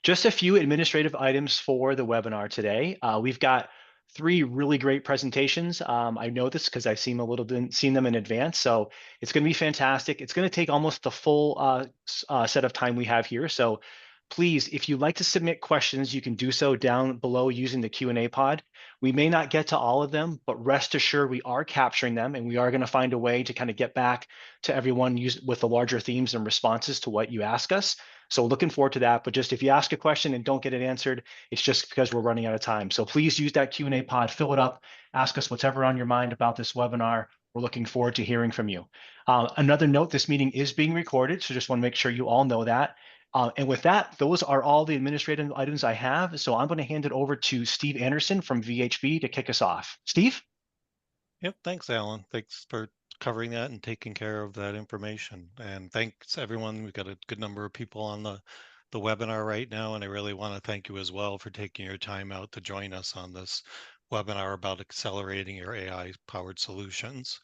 Just a few administrative items for the webinar today. We've got three really great presentations. I know this because I've seen them in advance, so it's going to be fantastic. It's going to take almost the full set of time we have here. So please, if you'd like to submit questions, you can do so down below using the Q&A pod. We may not get to all of them, but rest assured we are capturing them, and we are going to find a way to kind of get back to everyone with the larger themes and responses to what you ask us. So looking forward to that. But just if you ask a question and don't get it answered, it's just because we're running out of time. So please use that Q&A pod, fill it up, ask us whatever on your mind about this webinar. We're looking forward to hearing from you. Another note, this meeting is being recorded, so just want to make sure you all know that. And with that, those are all the administrative items I have. So I'm going to hand it over to Steve Anderson from VHB to kick us off. Steve? Yep, thanks, Alan. Thanks for covering that and taking care of that information. And thanks, everyone. We've got a good number of people on the webinar right now, and I really want to thank you as well for taking your time out to join us on this webinar about accelerating your AI-powered solutions.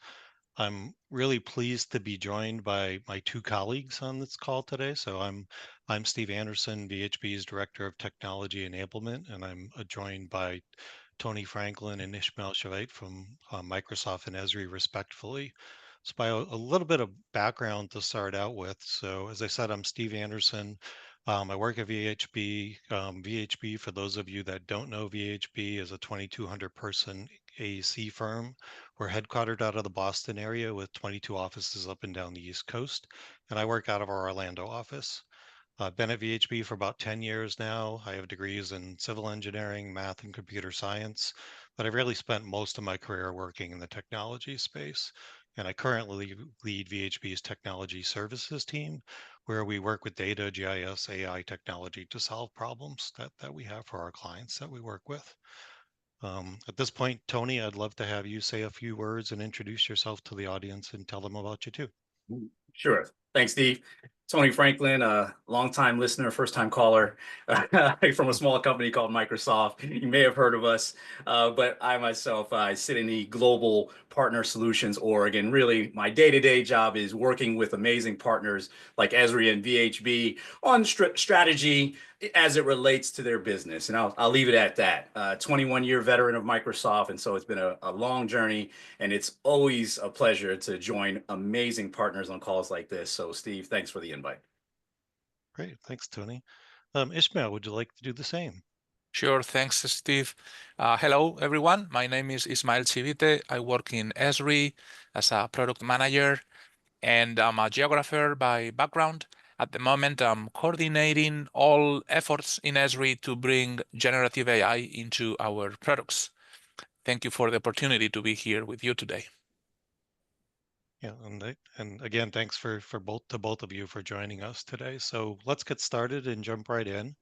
I'm really pleased to be joined by my two colleagues on this call today. So I'm Steve Anderson, VHB's Director of Technology Enablement, and I'm joined by Tony Franklin and Ishmael Shavait from Microsoft and Esri, respectively. So by a little bit of background to start out with. So as I said, I'm Steve Anderson. I work at VHB. VHB, for those of you that don't know, VHB is a 2,200 person AEC firm. We're headquartered out of the Boston area with 22 offices up and down the East Coast, and I work out of our Orlando office. I've been at VHB for about 10 years now. I have degrees in civil engineering, math, and computer science, but I've really spent most of my career working in the technology space. And I currently lead VHB's technology services team, where we work with data, GIS, AI technology to solve problems that we have for our clients that we work with. At this point, Tony, I'd love to have you say a few words and introduce yourself to the audience and tell them about you too. Sure. Thanks, Steve. Tony Franklin, a longtime listener, first-time caller from a small company called Microsoft. You may have heard of us, but I myself, I sit in the Global Partner Solutions org, and really my day-to-day job is working with amazing partners like Esri and VHB on strategy as it relates to their business. And I'll leave it at that. 21-year veteran of Microsoft, and so it's been a long journey, and it's always a pleasure to join amazing partners on calls like this. So Steve, thanks for the invite. Great. Thanks, Tony. Ishmael, would you like to do the same? Sure, thanks, Steve. Hello, everyone. My name is Ismael Chivite. I work in Esri as a product manager, and I'm a geographer by background. At the moment, I'm coordinating all efforts in Esri to bring generative AI into our products. Thank you for the opportunity to be here with you today. Yeah, and again, thanks for both of you for joining us today. So let's get started and jump right in.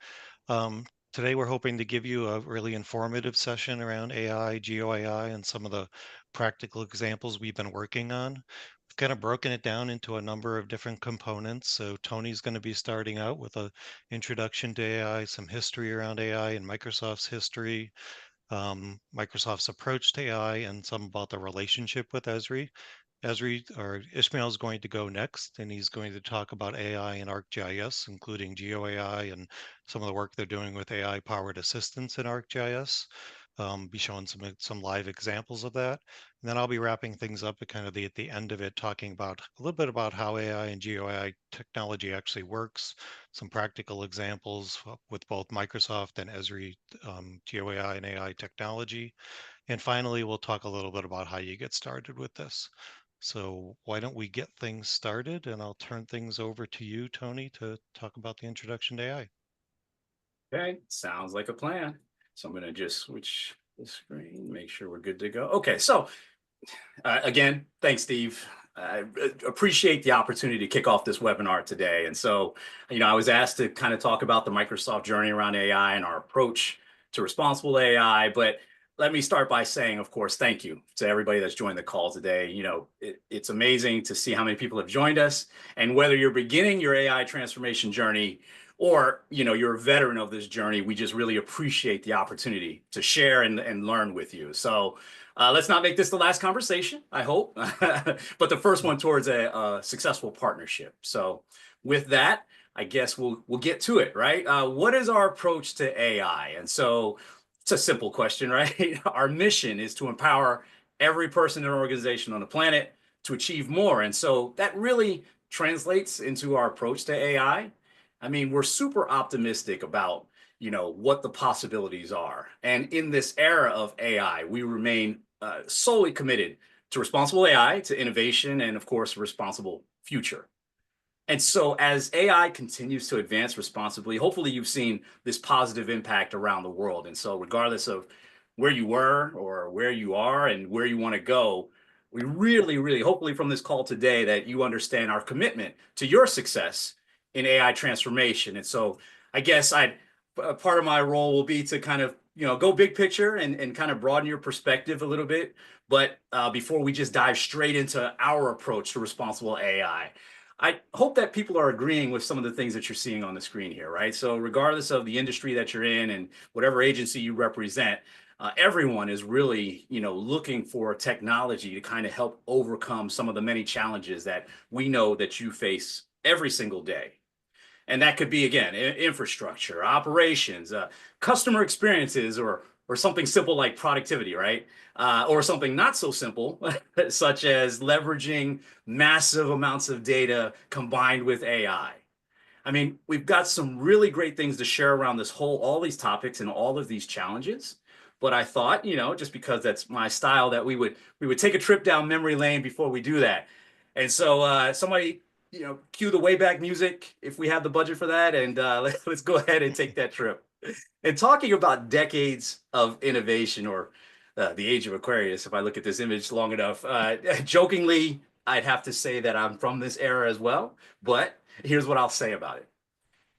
Today, we're hoping to give you a really informative session around AI, GeoAI, and some of the practical examples we've been working on. We've kind of broken it down into a number of different components. So Tony's going to be starting out with an introduction to AI, some history around AI and Microsoft's history, Microsoft's approach to AI, and some about the relationship with Esri. Ishmael is going to go next, and he's going to talk about AI and ArcGIS, including GeoAI and some of the work they're doing with AI-powered assistance in ArcGIS. Be showing some live examples of that, and then I'll be wrapping things up at kind of at the end of it, talking about a little bit about how AI and GeoAI technology actually works, some practical examples with both Microsoft and Esri GeoAI and AI technology, and finally we'll talk a little bit about how you get started with this. So why don't we get things started, and I'll turn things over to you, Tony, to talk about the introduction to AI. Okay, sounds like a plan. So I'm going to just switch the screen, make sure we're good to go. Okay, so again, thanks, Steve. I appreciate the opportunity to kick off this webinar today. And so, I was asked to kind of talk about the Microsoft journey around AI and our approach to responsible AI, but let me start by saying, of course, thank you to everybody that's joined the call today. It's amazing to see how many people have joined us, and whether you're beginning your AI transformation journey or you're a veteran of this journey, we just really appreciate the opportunity to share and learn with you. So let's not make this the last conversation, I hope, but the first one towards a successful partnership. So with that, I guess we'll get to it, right? What is our approach to AI? And so it's a simple question, right? Our mission is to empower every person in an organization on the planet to achieve more. And so that really translates into our approach to AI. I mean, we're super optimistic about, what the possibilities are. And in this era of AI, we remain solely committed to responsible AI, to innovation, and of course, a responsible future. And so as AI continues to advance responsibly, hopefully you've seen this positive impact around the world. And so regardless of where you were or where you are and where you want to go, we really, really, hopefully from this call today that you understand our commitment to your success in AI transformation. And so I guess part of my role will be to kind of, go big picture and kind of broaden your perspective a little bit. But before we just dive straight into our approach to responsible AI, I hope that people are agreeing with some of the things that you're seeing on the screen here, right? So regardless of the industry that you're in and whatever agency you represent, everyone is really, looking for technology to kind of help overcome some of the many challenges that we know that you face every single day. And that could be, again, infrastructure, operations, customer experiences, or something simple like productivity, right? Or something not so simple, such as leveraging massive amounts of data combined with AI. I mean, we've got some really great things to share around all these topics and all of these challenges. But I thought, just because that's my style, that we would take a trip down memory lane before we do that. And so somebody, cue the Wayback music if we have the budget for that, and let's go ahead and take that trip. And talking about decades of innovation, or the age of Aquarius, if I look at this image long enough, jokingly, I'd have to say that I'm from this era as well. But here's what I'll say about it.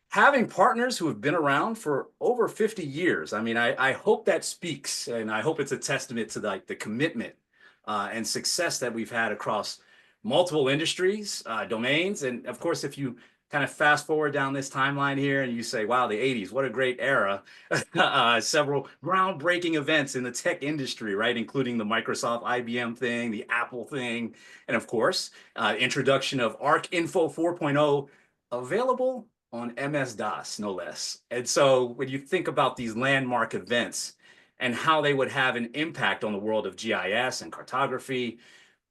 Having partners who have been around for over 50 years, I mean, I hope that speaks, and I hope it's a testament to the commitment and success that we've had across multiple industries, domains. And of course, if you kind of fast forward down this timeline here and you say, wow, the 80s, what a great era. Several groundbreaking events in the tech industry, right? Including the Microsoft IBM thing, the Apple thing, and of course, introduction of Arc Info 4.0, available on MS-DOS, no less. And so when you think about these landmark events and how they would have an impact on the world of GIS and cartography,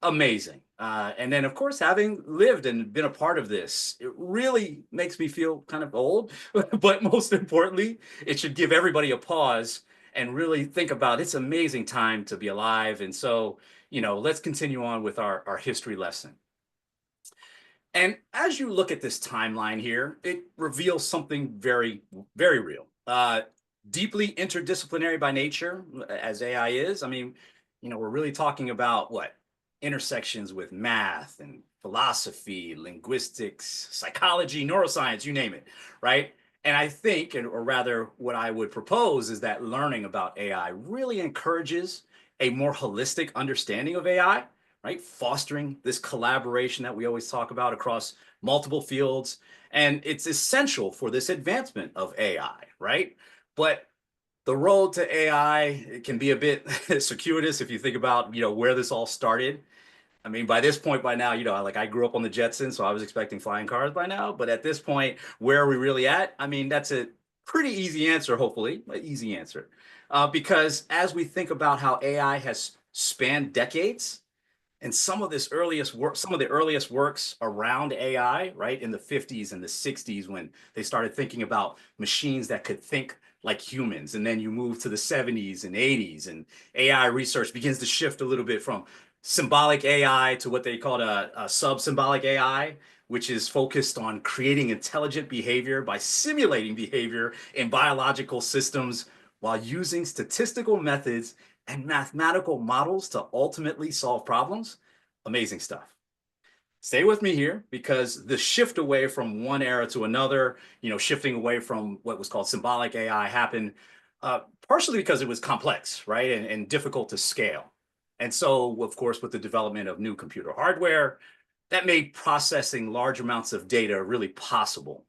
amazing. And then, of course, having lived and been a part of this, it really makes me feel kind of old. But most importantly, it should give everybody a pause and really think about it's an amazing time to be alive. And so, let's continue on with our history lesson. And as you look at this timeline here, it reveals something very, very real. Deeply interdisciplinary by nature, as AI is. I mean, we're really talking about what? Intersections with math and philosophy, linguistics, psychology, neuroscience, you name it, right? And I think, or rather what I would propose, is that learning about AI really encourages a more holistic understanding of AI, right? Fostering this collaboration that we always talk about across multiple fields. And it's essential for this advancement of AI, right? But the road to AI, it can be a bit circuitous if you think about, where this all started. I mean, by this point, by now, like I grew up on the Jetsons, so I was expecting flying cars by now. But at this point, where are we really at? I mean, that's a pretty easy answer, hopefully, an easy answer. Because as we think about how AI has spanned decades, and some of the earliest works around AI, right, in the 50s and the 60s, when they started thinking about machines that could think like humans. And then you move to the 70s and 80s, and AI research begins to shift a little bit from symbolic AI to what they called a sub-symbolic AI, which is focused on creating intelligent behavior by simulating behavior in biological systems while using statistical methods and mathematical models to ultimately solve problems. Amazing stuff. Stay with me here, because the shift away from one era to another, shifting away from what was called symbolic AI happened partially because it was complex, right, and difficult to scale. And so, of course, with the development of new computer hardware, that made processing large amounts of data really possible,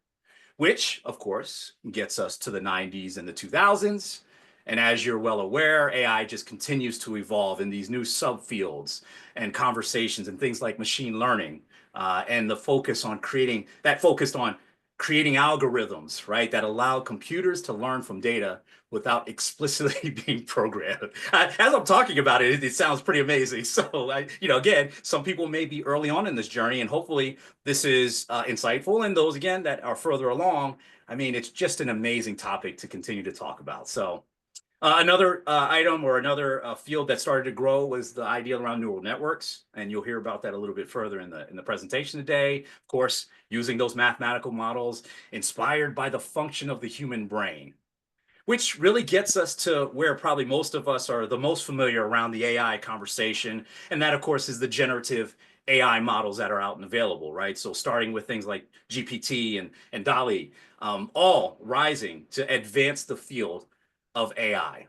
which, of course, gets us to the 90s and the 2000s. And as you're well aware, AI just continues to evolve in these new subfields and conversations and things like machine learning, and the focus on creating that focused on creating algorithms, right, that allow computers to learn from data without explicitly being programmed. As I'm talking about it, it sounds pretty amazing. So, again, some people may be early on in this journey, and hopefully this is insightful. And those, again, that are further along, I mean, it's just an amazing topic to continue to talk about. So another item or another field that started to grow was the idea around neural networks, and you'll hear about that a little bit further in the presentation today. Of course, using those mathematical models inspired by the function of the human brain, which really gets us to where probably most of us are the most familiar around the AI conversation, and that, of course, is the generative AI models that are out and available, right? So starting with things like GPT and DALL-E, all rising to advance the field of AI.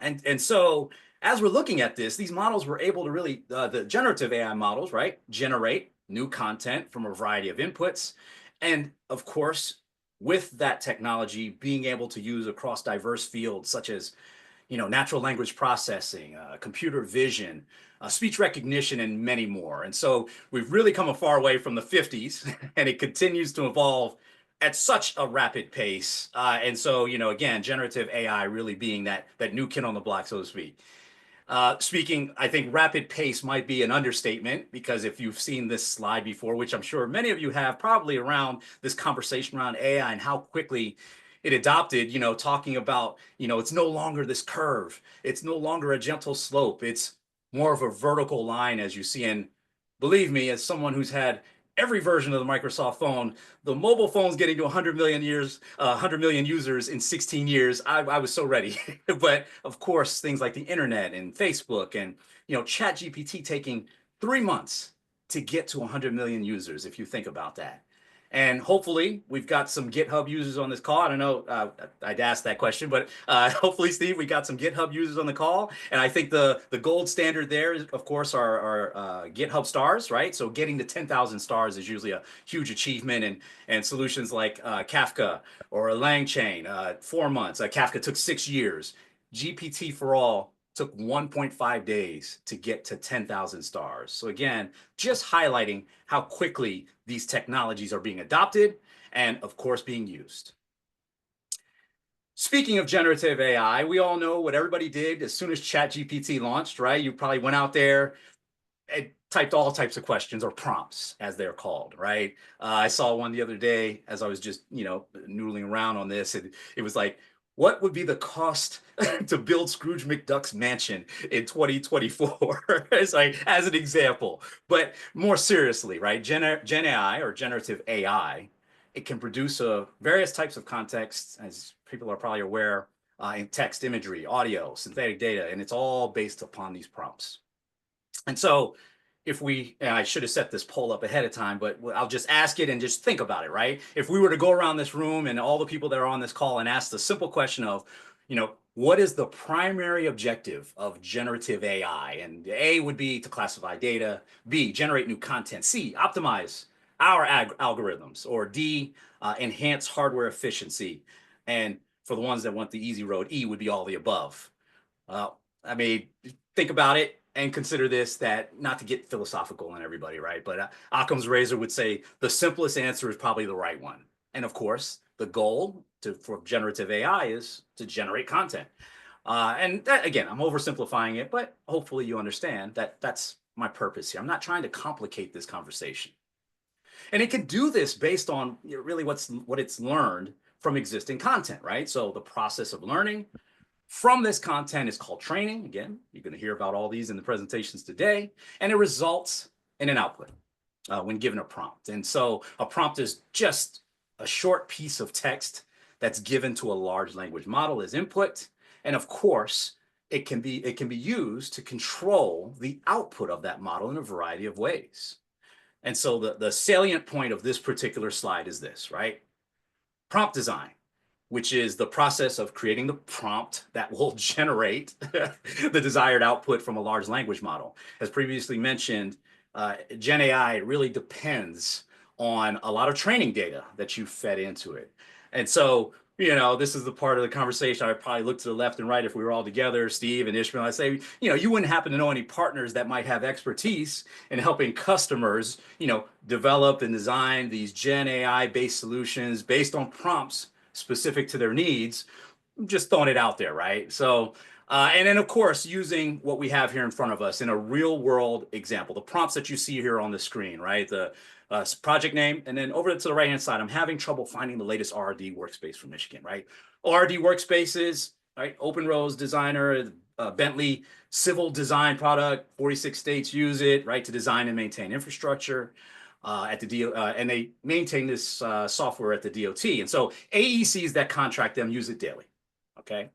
And so as we're looking at this, these models were able to really, the generative AI models, right, generate new content from a variety of inputs. And of course, with that technology being able to use across diverse fields such as, natural language processing, computer vision, speech recognition, and many more. And so we've really come a far way from the 50s, and it continues to evolve at such a rapid pace. And so, again, generative AI really being that new kid on the block, so to speak. Speaking, I think rapid pace might be an understatement, because if you've seen this slide before, which I'm sure many of you have, probably around this conversation around AI and how quickly it adopted, talking about, it's no longer this curve. It's no longer a gentle slope. It's more of a vertical line, as you see. And believe me, as someone who's had every version of the Microsoft phone, the mobile phone's getting to 100 million users in 16 years. I was so ready. But of course, things like the internet and Facebook and, ChatGPT taking 3 months to get to 100 million users, if you think about that. And hopefully we've got some GitHub users on this call. I don't know, I'd ask that question, but hopefully, Steve, we got some GitHub users on the call. And I think the gold standard there, of course, are GitHub stars, right? So getting to 10,000 stars is usually a huge achievement. And solutions like Kafka or LangChain, 4 months. Kafka took 6 years. GPT for all took 1.5 days to get to 10,000 stars. So again, just highlighting how quickly these technologies are being adopted and, of course, being used. Speaking of generative AI, we all know what everybody did as soon as ChatGPT launched, right? You probably went out there and typed all types of questions, or prompts as they're called, right? I saw one the other day as I was just, noodling around on this. It was like, what would be the cost to build Scrooge McDuck's mansion in 2024? It's like, as an example. But more seriously, right? Gen AI, or generative AI, it can produce various types of contexts, as people are probably aware, in text, imagery, audio, synthetic data, and it's all based upon these prompts. And so I should have set this poll up ahead of time, but I'll just ask it and just think about it, right? If we were to go around this room and all the people that are on this call and ask the simple question of, what is the primary objective of generative AI? And A would be to classify data, B, generate new content, C, optimize our algorithms, or D, enhance hardware efficiency. And for the ones that want the easy road, E would be all the above. I mean, think about it and consider this, that not to get philosophical on everybody, right? But Occam's razor would say the simplest answer is probably the right one. And of course, the goal for generative AI is to generate content. And that, again, I'm oversimplifying it, but hopefully you understand that that's my purpose here. I'm not trying to complicate this conversation. And it can do this based on really what it's learned from existing content, right? So the process of learning from this content is called training. Again, you're going to hear about all these in the presentations today, and it results in an output when given a prompt. And so a prompt is just a short piece of text that's given to a large language model as input. And of course, it can be used to control the output of that model in a variety of ways. And so the salient point of this particular slide is this, right? Prompt design, which is the process of creating the prompt that will generate the desired output from a large language model. As previously mentioned, Gen AI really depends on a lot of training data that you fed into it. And so, this is the part of the conversation I probably look to the left and right if we were all together, Steve and Ishmael. I say, you wouldn't happen to know any partners that might have expertise in helping customers, develop and design these Gen AI based solutions based on prompts specific to their needs. I'm just throwing it out there, right? So, and then of course, using what we have here in front of us in a real world example, the prompts that you see here on the screen, right? The project name, and then over to the right hand side, I'm having trouble finding the latest ORD workspace from Michigan, right? ORD workspaces, right? Open Rose Designer, Bentley civil design product, 46 states use it, right, to design and maintain infrastructure. At the and they maintain this software at the DOT. And so AECs that contract them use it daily. Okay.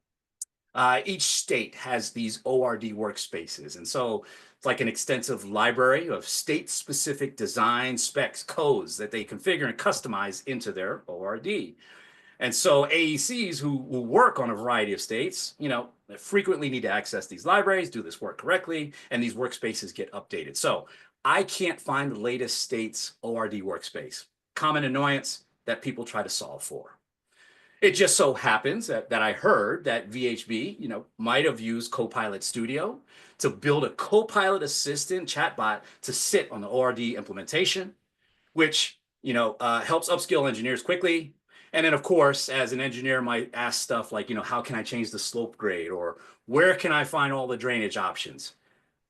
Each state has these ORD workspaces. And so it's like an extensive library of state-specific design specs, codes that they configure and customize into their ORD. And so AECs who work on a variety of states, frequently need to access these libraries, do this work correctly, and these workspaces get updated. So I can't find the latest state's ORD workspace. Common annoyance that people try to solve for. It just so happens that I heard that VHB, might have used Copilot Studio to build a Copilot assistant chatbot to sit on the ORD implementation, which, helps upskill engineers quickly. And then, of course, as an engineer might ask stuff like, how can I change the slope grade, or where can I find all the drainage options?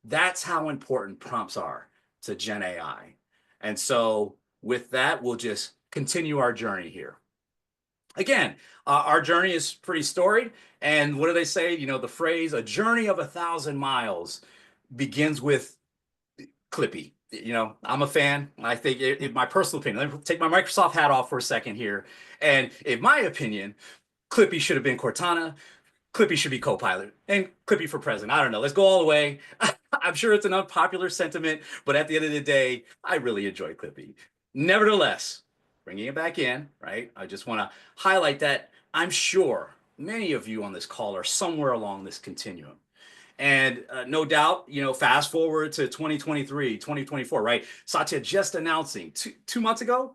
That's how important prompts are to Gen AI. And so with that, we'll just continue our journey here. Again, our journey is pretty storied. And what do they say? The phrase, a journey of 1,000 miles begins with Clippy. I'm a fan. I think, in my personal opinion, let me take my Microsoft hat off for a second here. And in my opinion, Clippy should have been Cortana. Clippy should be Copilot, and Clippy for president. I don't know. Let's go all the way. I'm sure it's an unpopular sentiment, but at the end of the day, I really enjoy Clippy. Nevertheless, bringing it back in, right? I just want to highlight that I'm sure many of you on this call are somewhere along this continuum. And no doubt, fast forward to 2023, 2024, right? Satya just announcing two months ago,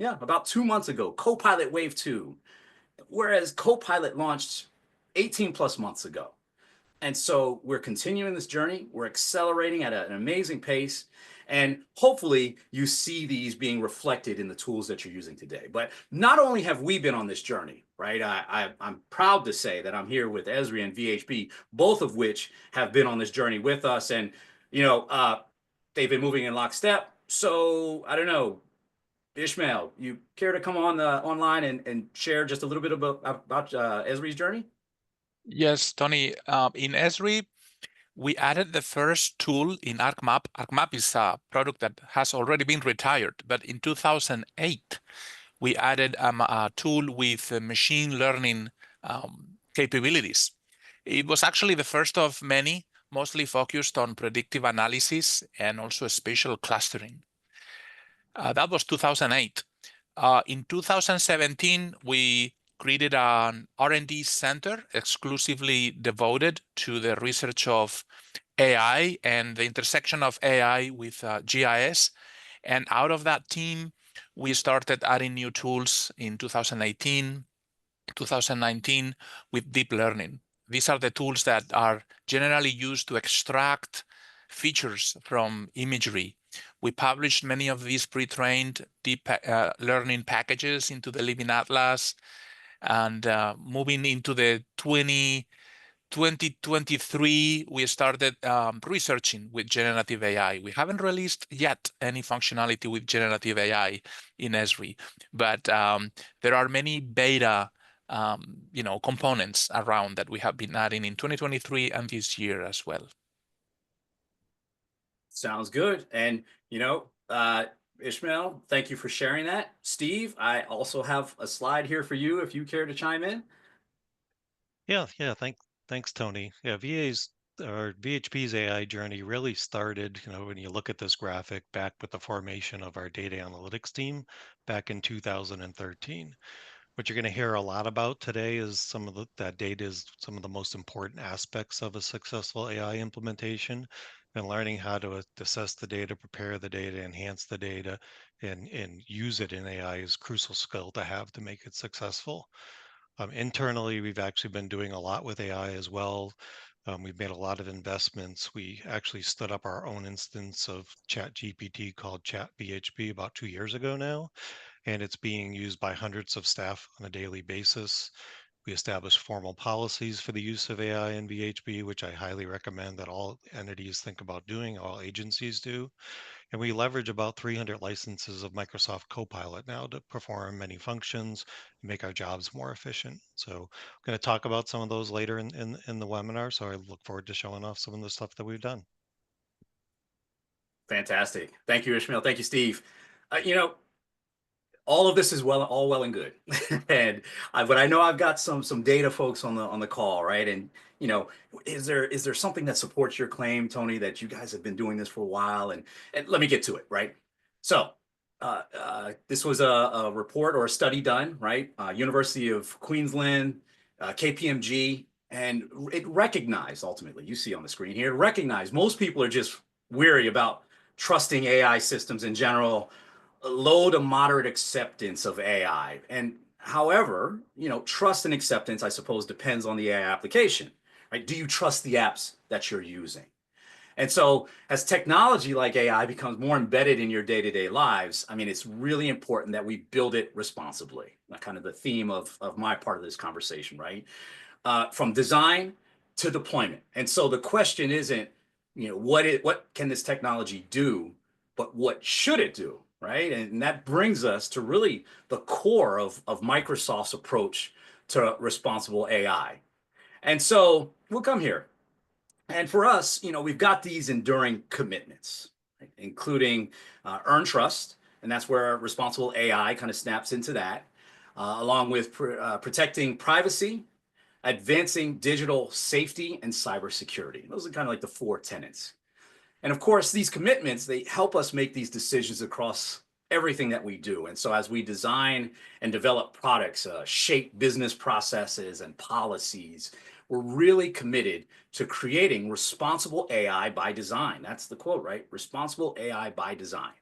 about 2 months ago, Copilot Wave 2, whereas Copilot launched 18 plus months ago. And so we're continuing this journey. We're accelerating at an amazing pace. And hopefully you see these being reflected in the tools that you're using today. But not only have we been on this journey, right? I'm proud to say that I'm here with Esri and VHB, both of which have been on this journey with us. And, they've been moving in lockstep. So I don't know, Ishmael, you care to come on online and share just a little bit about Esri's journey? Yes, Tony. In Esri, we added the first tool in ArcMap. ArcMap is a product that has already been retired, but in 2008, we added a tool with machine learning capabilities. It was actually the first of many, mostly focused on predictive analysis and also spatial clustering. That was 2008. In 2017, we created an R&D center exclusively devoted to the research of AI and the intersection of AI with GIS. And out of that team, we started adding new tools in 2018, 2019 with deep learning. These are the tools that are generally used to extract features from imagery. We published many of these pre-trained deep learning packages into the Living Atlas, and moving into the 2023, we started researching with generative AI. We haven't released yet any functionality with generative AI in Esri, but there are many beta components around that we have been adding in 2023 and this year as well. Sounds good. And, Ishmael, thank you for sharing that. Steve, I also have a slide here for you if you care to chime in. Yeah. Thanks, Tony. Yeah, VHB's AI journey really started, when you look at this graphic, back with the formation of our data analytics team back in 2013. What you're going to hear a lot about today is that data is some of the most important aspects of a successful AI implementation, and learning how to assess the data, prepare the data, enhance the data, and use it in AI is a crucial skill to have to make it successful. Internally, we've actually been doing a lot with AI as well. We've made a lot of investments. We actually stood up our own instance of ChatGPT called Chat VHB about 2 years ago now, and it's being used by hundreds of staff on a daily basis. We established formal policies for the use of AI and VHB, which I highly recommend that all entities think about doing, all agencies do. And we leverage about 300 licenses of Microsoft Copilot now to perform many functions and make our jobs more efficient. So I'm going to talk about some of those later in the webinar. So I look forward to showing off some of the stuff that we've done. Fantastic. Thank you, Ishmael. Thank you, Steve. You know, all of this is all well and good, and but I know I've got some data folks on the call, right? And you know, is there something that supports your claim, Tony, that you guys have been doing this for a while? And let me get to it, right? So this was a report or a study done, right? University of Queensland, KPMG, and it recognized ultimately, you see on the screen here, recognized most people are just weary about trusting AI systems in general, low to moderate acceptance of AI. And however, you know, trust and acceptance, I suppose, depends on the AI application, right? Do you trust the apps that you're using? And so as technology like AI becomes more embedded in your day-to-day lives, I mean, it's really important that we build it responsibly. Kind of the theme of my part of this conversation, right? From design to deployment. And so the question isn't, you know, what can this technology do, but what should it do, right? And that brings us to really the core of Microsoft's approach to responsible AI. And so we'll come here. And for us, you know, we've got these enduring commitments, right? Including earn trust, and that's where responsible AI kind of snaps into that, along with protecting privacy, advancing digital safety, and cybersecurity. Those are kind of like the 4 tenets. And of course, these commitments, they help us make these decisions across everything that we do. And so as we design and develop products, shape business processes and policies, we're really committed to creating responsible AI by design. That's the quote, right? Responsible AI by design.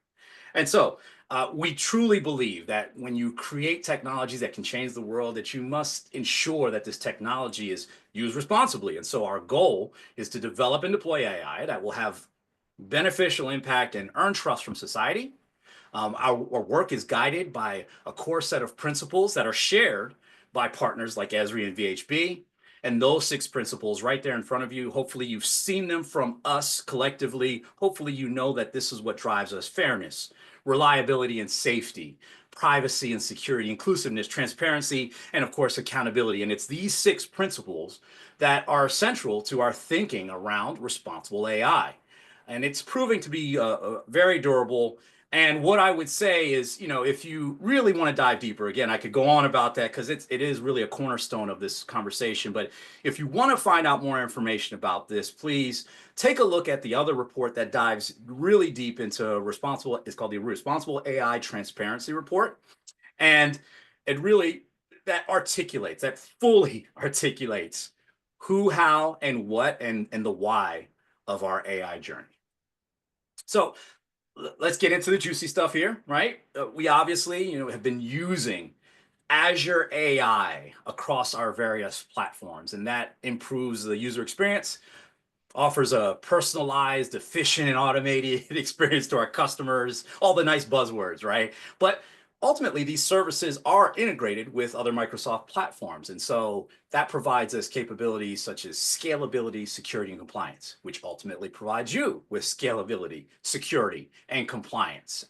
And so we truly believe that when you create technologies that can change the world, that you must ensure that this technology is used responsibly. And so our goal is to develop and deploy AI that will have beneficial impact and earn trust from society. Our work is guided by a core set of principles that are shared by partners like Esri and VHB. And those 6 principles right there in front of you, hopefully you've seen them from us collectively. Hopefully you know that this is what drives us: fairness, reliability and safety, privacy and security, inclusiveness, transparency, and of course, accountability. And it's these 6 principles that are central to our thinking around responsible AI. And it's proving to be very durable. And what I would say is, you know, if you really want to dive deeper, again, I could go on about that because it is really a cornerstone of this conversation. But if you want to find out more information about this, please take a look at the other report that dives really deep into responsible. It's called the Responsible AI Transparency Report. And it really, that fully articulates who, how, and what, and the why of our AI journey. So let's get into the juicy stuff here, right? We obviously, you know, have been using Azure AI across our various platforms, and that improves the user experience, offers a personalized, efficient, and automated experience to our customers, all the nice buzzwords, right? But ultimately, these services are integrated with other Microsoft platforms. And so that provides us capabilities such as scalability, security, and compliance, which ultimately provides you with scalability, security, and compliance.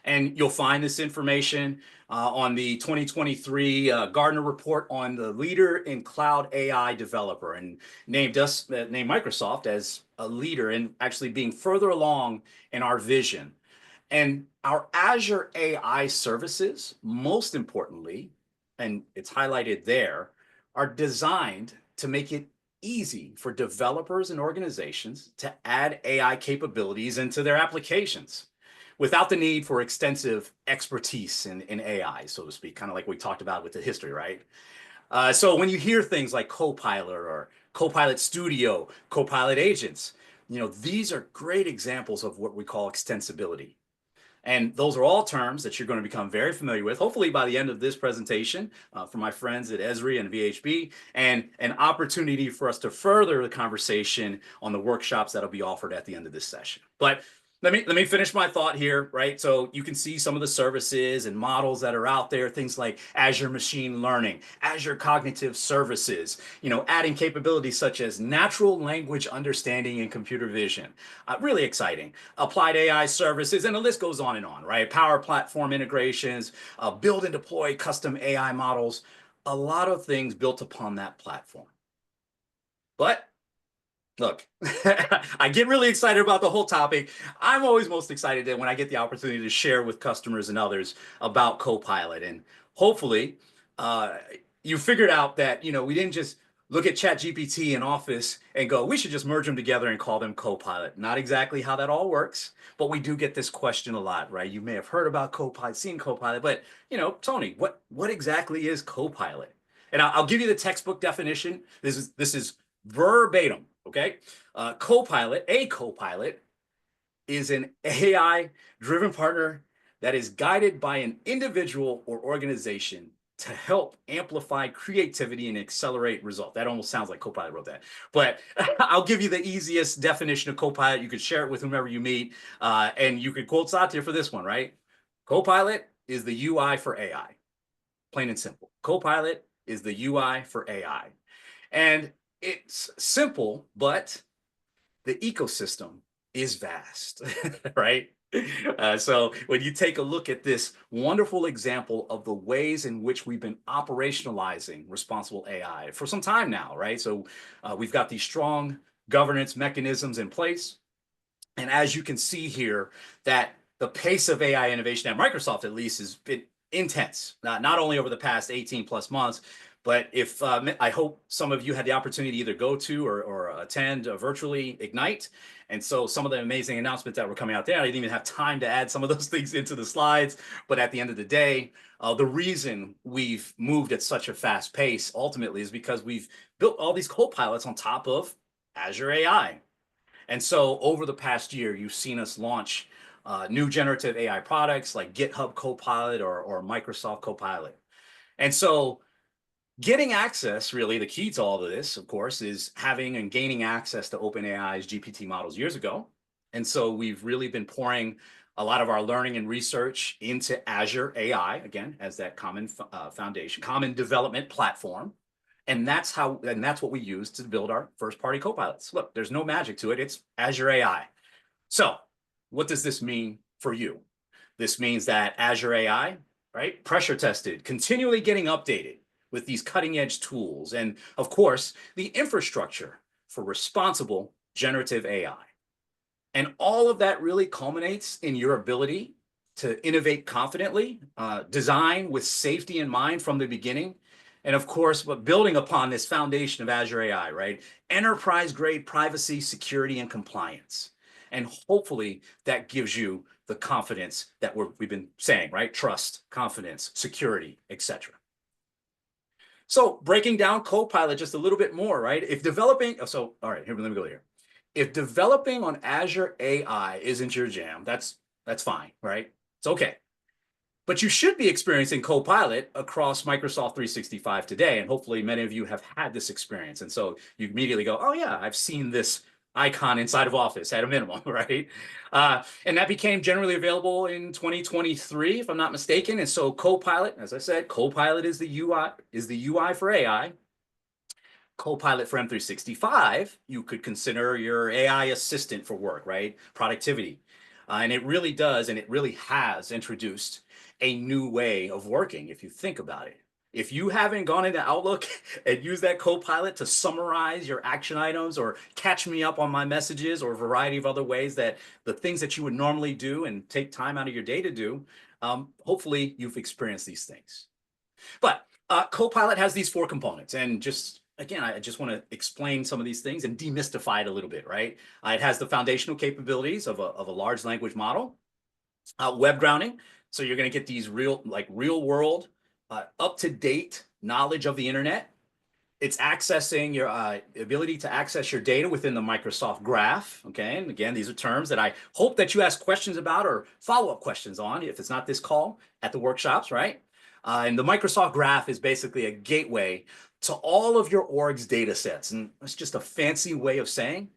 And you'll find this information on the 2023 Gartner report on the leader in cloud AI developer, and named Microsoft as a leader in actually being further along in our vision. And our Azure AI services, most importantly, and it's highlighted there, are designed to make it easy for developers and organizations to add AI capabilities into their applications without the need for extensive expertise in AI, so to speak, kind of like we talked about with the history, right? So when you hear things like Copilot or Copilot Studio, Copilot agents, you know, these are great examples of what we call extensibility. And those are all terms that you're going to become very familiar with, hopefully by the end of this presentation, from my friends at Esri and VHB, and an opportunity for us to further the conversation on the workshops that'll be offered at the end of this session. But let me finish my thought here, right? So you can see some of the services and models that are out there, things like Azure Machine Learning, Azure Cognitive Services, adding capabilities such as natural language understanding and computer vision. Really exciting. Applied AI services, and the list goes on and on, right? Power Platform integrations, build and deploy custom AI models, a lot of things built upon that platform. But look, I get really excited about the whole topic. I'm always most excited when I get the opportunity to share with customers and others about Copilot. And hopefully, you figured out that, we didn't just look at ChatGPT and Office and go, we should just merge them together and call them Copilot. Not exactly how that all works, but we do get this question a lot, right? You may have heard about Copilot, seen Copilot, but, Tony, what exactly is Copilot? And I'll give you the textbook definition. This is verbatim. Okay, a Copilot is an AI-driven partner that is guided by an individual or organization to help amplify creativity and accelerate results. That almost sounds like Copilot wrote that, but I'll give you the easiest definition of Copilot. You could share it with whomever you meet, and you could quote Satya for this one, right? Copilot is the UI for AI, plain and simple. Copilot is the UI for AI, and it's simple, but the ecosystem is vast, right? So when you take a look at this wonderful example of the ways in which we've been operationalizing responsible AI for some time now, right? So we've got these strong governance mechanisms in place. And as you can see here, that the pace of AI innovation at Microsoft, at least, has been intense, not only over the past 18 plus months, but if I hope some of you had the opportunity to either go to or attend virtually Ignite. And so some of the amazing announcements that were coming out there, I didn't even have time to add some of those things into the slides. But at the end of the day, the reason we've moved at such a fast pace ultimately is because we've built all these co-pilots on top of Azure AI. And so over the past year, you've seen us launch new generative AI products like GitHub Copilot or Microsoft Copilot. And so getting access, really, the key to all of this, of course, is having and gaining access to OpenAI's GPT models years ago. And so we've really been pouring a lot of our learning and research into Azure AI, again, as that common foundation, common development platform. And that's what we use to build our first-party copilots. Look, there's no magic to it. It's Azure AI. So what does this mean for you? This means that Azure AI, right, pressure tested, continually getting updated with these cutting edge tools, and of course, the infrastructure for responsible generative AI. And all of that really culminates in your ability to innovate confidently, design with safety in mind from the beginning. And of course, but building upon this foundation of Azure AI, right? Enterprise grade privacy, security, and compliance. And hopefully that gives you the confidence that we've been saying, right? Trust, confidence, security, etc. So breaking down Copilot just a little bit more, right? If developing, all right, here, let me go here. If developing on Azure AI isn't your jam, that's fine, right? It's okay. But you should be experiencing Copilot across Microsoft 365 today. And hopefully many of you have had this experience. And so you immediately go, oh yeah, I've seen this icon inside of Office at a minimum, right? And that became generally available in 2023, if I'm not mistaken. And so Copilot, as I said, Copilot is the UI for AI. Copilot for M365, you could consider your AI assistant for work, right? Productivity. And it really does, and it really has introduced a new way of working, if you think about it. If you haven't gone into Outlook and used that Copilot to summarize your action items or catch me up on my messages or a variety of other ways that the things that you would normally do and take time out of your day to do, hopefully you've experienced these things. But Copilot has these 4 components, and again, I just want to explain some of these things and demystify it a little bit, right? It has the foundational capabilities of a large language model, web grounding. So you're going to get these real world, up-to-date knowledge of the internet. It's accessing your ability to access your data within the Microsoft Graph. Okay, and again, these are terms that I hope that you ask questions about or follow-up questions on if it's not this call at the workshops, right? And the Microsoft Graph is basically a gateway to all of your org's data sets. And it's just a fancy way of saying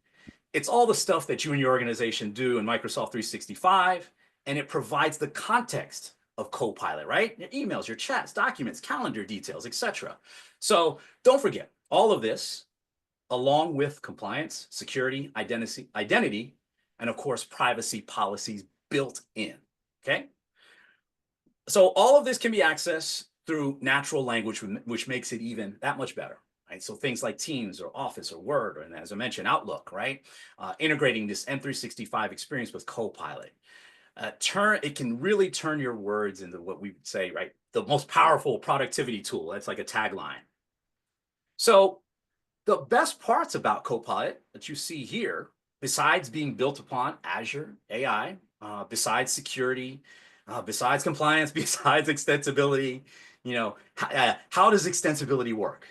it's all the stuff that you and your organization do in Microsoft 365, and it provides the context of Copilot, right? Your emails, your chats, documents, calendar details, etc. So don't forget all of this, along with compliance, security, identity, and of course, privacy policies built in, okay? So all of this can be accessed through natural language, which makes it even that much better. Right? So things like Teams or Office or Word, and as I mentioned, Outlook, right? Integrating this M365 experience with Copilot. It can really turn your words into what we would say, right? The most powerful productivity tool. That's like a tagline. So the best parts about Copilot that you see here, besides being built upon Azure AI, besides security, besides compliance, besides extensibility, how does extensibility work?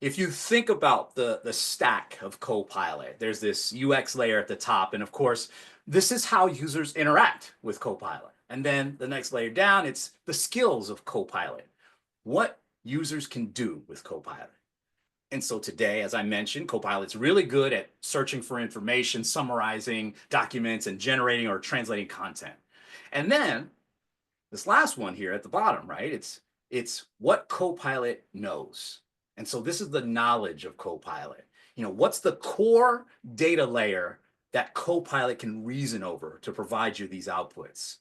If you think about the stack of Copilot, there's this UX layer at the top. And of course, this is how users interact with Copilot. And then the next layer down, it's the skills of Copilot, what users can do with Copilot. And so today, as I mentioned, Copilot's really good at searching for information, summarizing documents, and generating or translating content. And then this last one here at the bottom, right? It's what Copilot knows. And so this is the knowledge of Copilot. What's the core data layer that Copilot can reason over to provide you these outputs?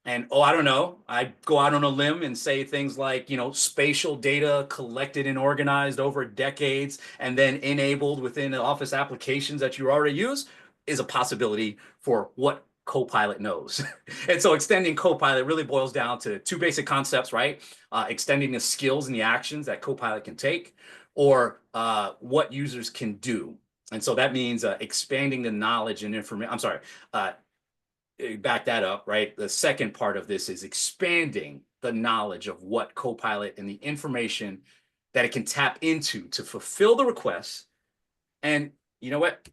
And, I don't know, I go out on a limb and say things like, spatial data collected and organized over decades and then enabled within the Office applications that you already use is a possibility for what Copilot knows. And so extending Copilot really boils down to two basic concepts, right? Extending the skills and the actions that Copilot can take, or what users can do. And so that means expanding the knowledge and information. I'm sorry, back that up, right? The second part of this is expanding the knowledge of what Copilot and the information that it can tap into to fulfill the requests. And you know what,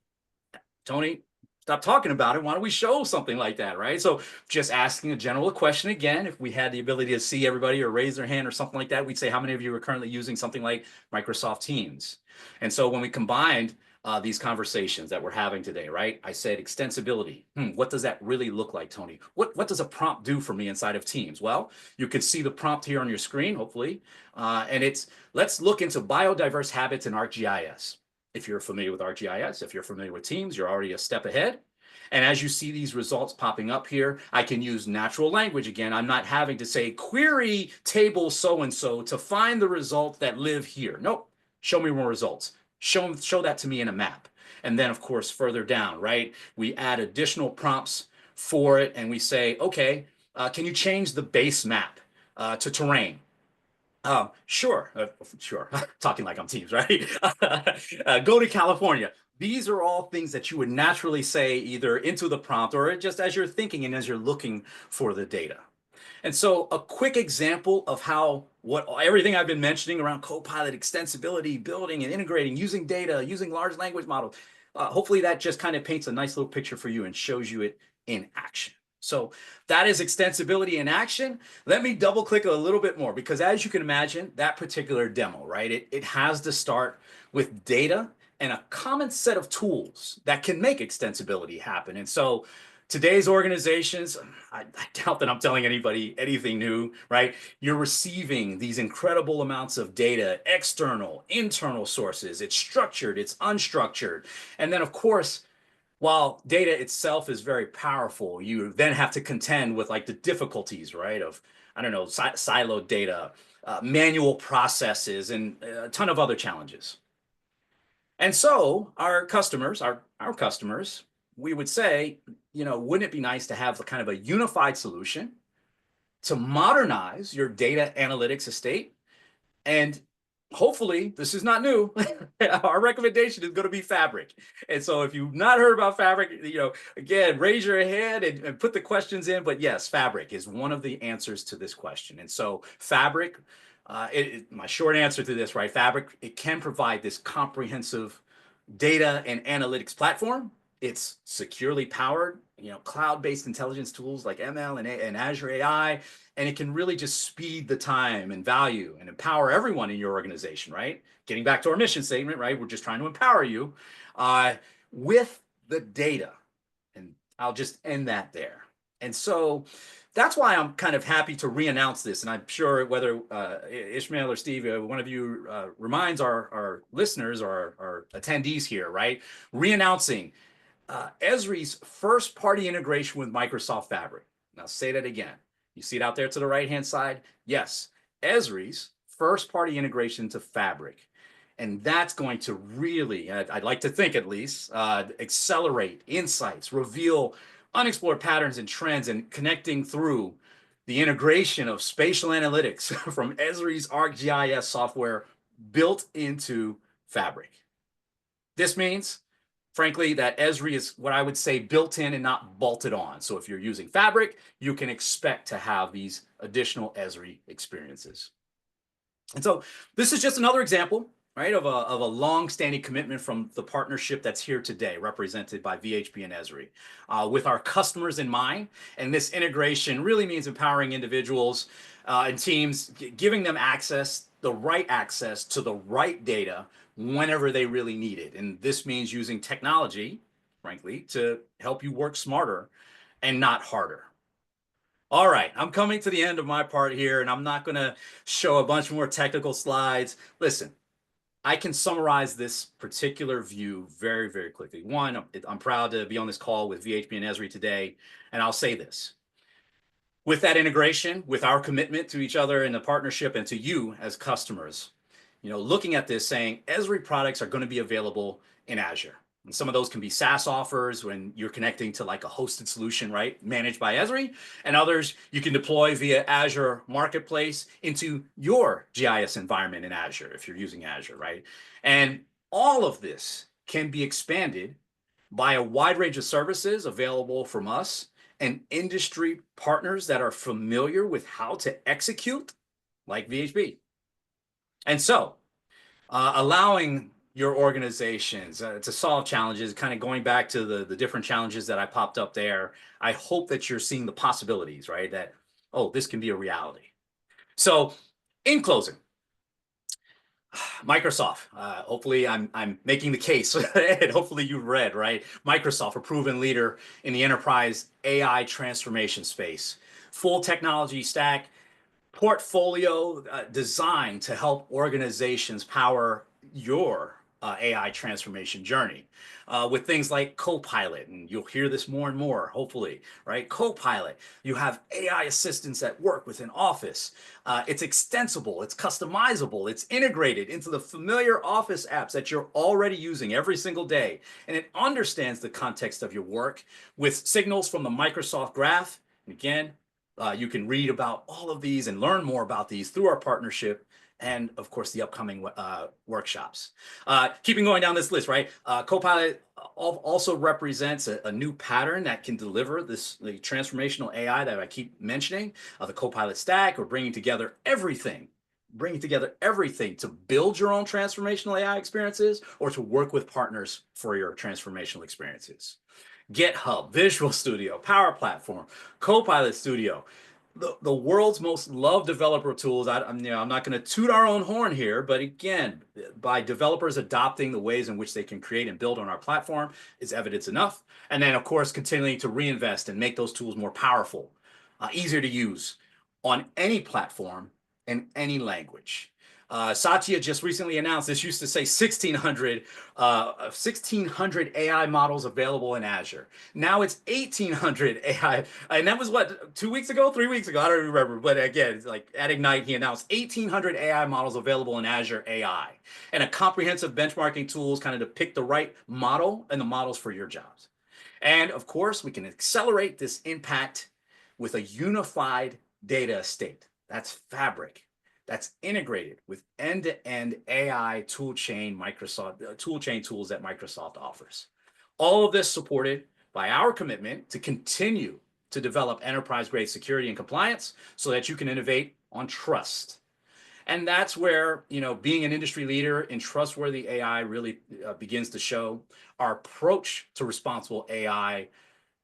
Tony, stop talking about it. Why don't we show something like that, right? So just asking a general question again, if we had the ability to see everybody or raise their hand or something like that, we'd say how many of you are currently using something like Microsoft Teams? And so when we combined these conversations that we're having today, right? I said extensibility. What does that really look like, Tony? What does a prompt do for me inside of Teams? Well, you can see the prompt here on your screen, hopefully. And it's, let's look into biodiverse habits in ArcGIS. If you're familiar with ArcGIS, if you're familiar with Teams, you're already a step ahead. And as you see these results popping up here, I can use natural language again. I'm not having to say query table so-and-so to find the results that live here. Nope, show me more results. Show that to me in a map. And then, of course, further down, right, we add additional prompts for it. And we say, okay, can you change the base map to terrain? Sure. Talking like I'm Teams, right? Go to California. These are all things that you would naturally say either into the prompt or just as you're thinking and as you're looking for the data. And so a quick example of how everything I've been mentioning around Copilot, extensibility, building and integrating, using data, using large language models, hopefully that just kind of paints a nice little picture for you and shows you it in action. So that is extensibility in action. Let me double click a little bit more because as you can imagine, that particular demo, right, it has to start with data and a common set of tools that can make extensibility happen. And so today's organizations, I doubt that I'm telling anybody anything new, right? You're receiving these incredible amounts of data, external, internal sources. It's structured, it's unstructured. And then, of course, while data itself is very powerful, you then have to contend with like the difficulties, right? Of, I don't know, siloed data, manual processes, and a ton of other challenges. And so our customers, we would say, wouldn't it be nice to have kind of a unified solution to modernize your data analytics estate? And hopefully, this is not new. Our recommendation is going to be Fabric. And so if you've not heard about Fabric, again, raise your hand and put the questions in. But yes, Fabric is one of the answers to this question. And so Fabric My short answer to this, right? Fabric, it can provide this comprehensive data and analytics platform. It's securely powered, cloud-based intelligence tools like ML and Azure AI, and it can really just speed the time and value and empower everyone in your organization, right? Getting back to our mission statement, right? We're just trying to empower you with the data. And I'll just end that there. And so that's why I'm kind of happy to re-announce this. And I'm sure whether Ishmael or Steve, one of you reminds our listeners or our attendees here, right? Re-announcing Esri's first party integration with Microsoft Fabric. Now say that again. You see it out there to the right-hand side? Yes, Esri's first party integration to Fabric. And that's going to really, I'd like to think at least, accelerate insights, reveal unexplored patterns and trends, and connecting through the integration of spatial analytics from Esri's ArcGIS software built into Fabric. This means, frankly, that Esri is what I would say built in and not bolted on. So if you're using Fabric, you can expect to have these additional Esri experiences. And so this is just another example, right, of a long-standing commitment from the partnership that's here today, represented by VHB and Esri, with our customers in mind. And this integration really means empowering individuals and teams, giving them the right access to the right data whenever they really need it. And this means using technology, frankly, to help you work smarter and not harder. All right, I'm coming to the end of my part here, and I'm not going to show a bunch more technical slides. Listen, I can summarize this particular view very, very quickly. One, I'm proud to be on this call with VHB and Esri today, and I'll say this. With that integration, with our commitment to each other in the partnership and to you as customers, looking at this saying Esri products are going to be available in Azure. And some of those can be SaaS offers when you're connecting to like a hosted solution, right? Managed by Esri. And others you can deploy via Azure Marketplace into your GIS environment in Azure if you're using Azure, right? And all of this can be expanded by a wide range of services available from us and industry partners that are familiar with how to execute, like VHB. And so allowing your organizations to solve challenges, kind of going back to the different challenges that I popped up there, I hope that you're seeing the possibilities, right? That, oh, this can be a reality. So in closing, Microsoft, hopefully I'm making the case, and hopefully you've read, right? Microsoft, a proven leader in the enterprise AI transformation space, full technology stack, portfolio designed to help organizations power your AI transformation journey with things like Copilot, and you'll hear this more and more, hopefully, right? Copilot, you have AI assistants that work within Office. It's extensible, it's customizable, it's integrated into the familiar Office apps that you're already using every single day, and it understands the context of your work with signals from the Microsoft Graph. And again, you can read about all of these and learn more about these through our partnership and, of course, the upcoming workshops. Keeping going down this list, right? Copilot also represents a new pattern that can deliver the transformational AI that I keep mentioning, the Copilot stack, or bringing together everything to build your own transformational AI experiences or to work with partners for your transformational experiences. GitHub, Visual Studio, Power Platform, Copilot Studio, the world's most loved developer tools. I'm not going to toot our own horn here, but again, by developers adopting the ways in which they can create and build on our platform is evidence enough. And then, of course, continuing to reinvest and make those tools more powerful, easier to use on any platform in any language. Satya just recently announced, this used to say 1,600 AI models available in Azure. Now it's 1,800 AI, and that was what, 2 weeks ago, 3 weeks ago, I don't remember. But again, it's like at Ignite, he announced 1,800 AI models available in Azure AI, and a comprehensive benchmarking tools kind of to pick the right model and the models for your jobs. And of course, we can accelerate this impact with a unified data estate. That's Fabric. That's integrated with end-to-end AI toolchain tools that Microsoft offers. All of this supported by our commitment to continue to develop enterprise-grade security and compliance so that you can innovate on trust. And that's where, being an industry leader in trustworthy AI really begins to show. Our approach to responsible AI,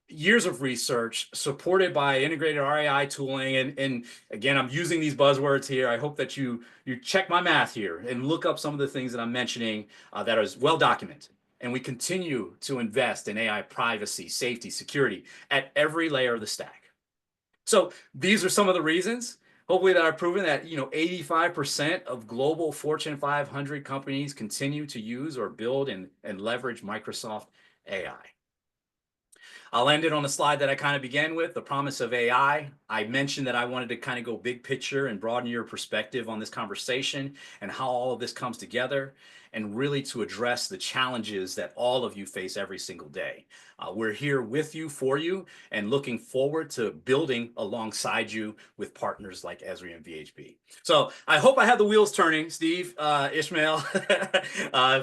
years of research supported by integrated RAI tooling. And again, I'm using these buzzwords here. I hope that you check my math here and look up some of the things that I'm mentioning that are well documented. And we continue to invest in AI privacy, safety, security at every layer of the stack. So these are some of the reasons, hopefully, that I've proven that 85% of global Fortune 500 companies continue to use or build and leverage Microsoft AI. I'll end it on the slide that I kind of began with, the promise of AI. I mentioned that I wanted to kind of go big picture and broaden your perspective on this conversation and how all of this comes together, and really to address the challenges that all of you face every single day. We're here with you, for you, and looking forward to building alongside you with partners like Esri and VHB. So I hope I have the wheels turning, Steve, Ishmael,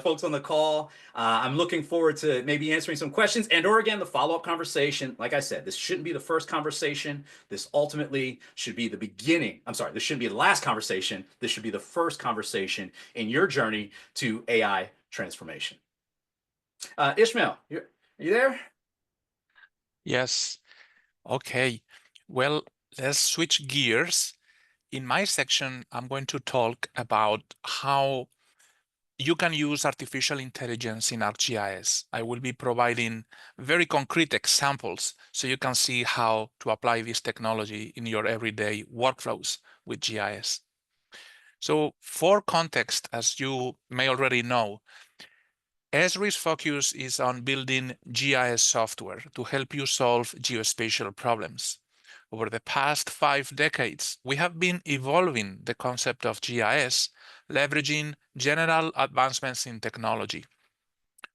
folks on the call. I'm looking forward to maybe answering some questions or again, the follow-up conversation. Like I said, this shouldn't be the first conversation. This ultimately should be the beginning. I'm sorry, this shouldn't be the last conversation. This should be the first conversation in your journey to AI transformation. Ishmael, are you there? Yes. Okay. Well, let's switch gears. In my section, I'm going to talk about how you can use artificial intelligence in ArcGIS. I will be providing very concrete examples so you can see how to apply this technology in your everyday workflows with GIS. So for context, as you may already know, Esri's focus is on building GIS software to help you solve geospatial problems. Over the past 5 decades, we have been evolving the concept of GIS, leveraging general advancements in technology,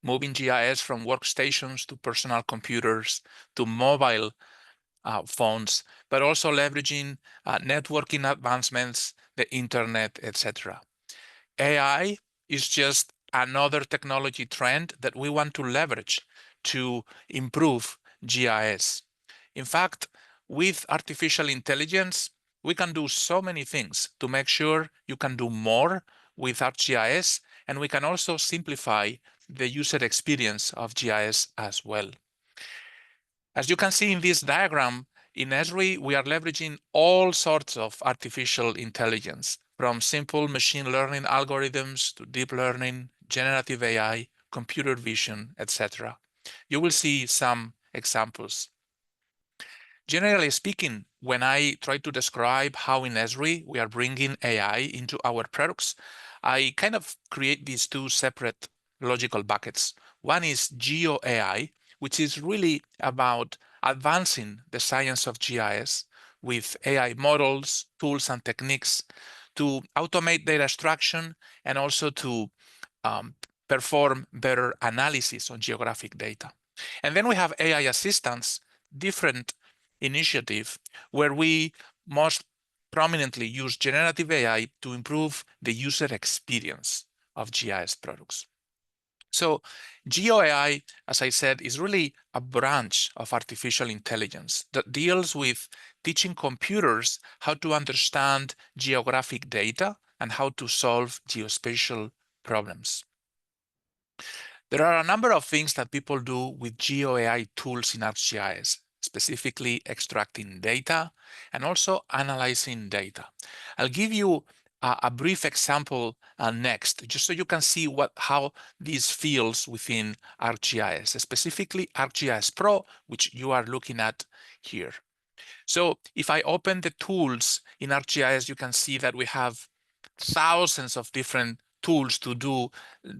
moving GIS from workstations to personal computers to mobile phones, but also leveraging networking advancements, the internet, etc. AI is just another technology trend that we want to leverage to improve GIS. In fact, with artificial intelligence, we can do so many things to make sure you can do more with ArcGIS, and we can also simplify the user experience of GIS as well. As you can see in this diagram, in Esri, we are leveraging all sorts of artificial intelligence, from simple machine learning algorithms to deep learning, generative AI, computer vision, etc. You will see some examples. Generally speaking, when I try to describe how in Esri we are bringing AI into our products, I kind of create these two separate logical buckets. One is Geo AI, which is really about advancing the science of GIS with AI models, tools, and techniques to automate data extraction and also to perform better analysis on geographic data. And then we have AI assistants, different initiative, where we most prominently use generative AI to improve the user experience of GIS products. So GeoAI, as I said, is really a branch of artificial intelligence that deals with teaching computers how to understand geographic data and how to solve geospatial problems. There are a number of things that people do with GeoAI tools in ArcGIS, specifically extracting data and also analyzing data. I'll give you a brief example next, just so you can see how this feels within ArcGIS, specifically ArcGIS Pro, which you are looking at here. So if I open the tools in ArcGIS, you can see that we have thousands of different tools to do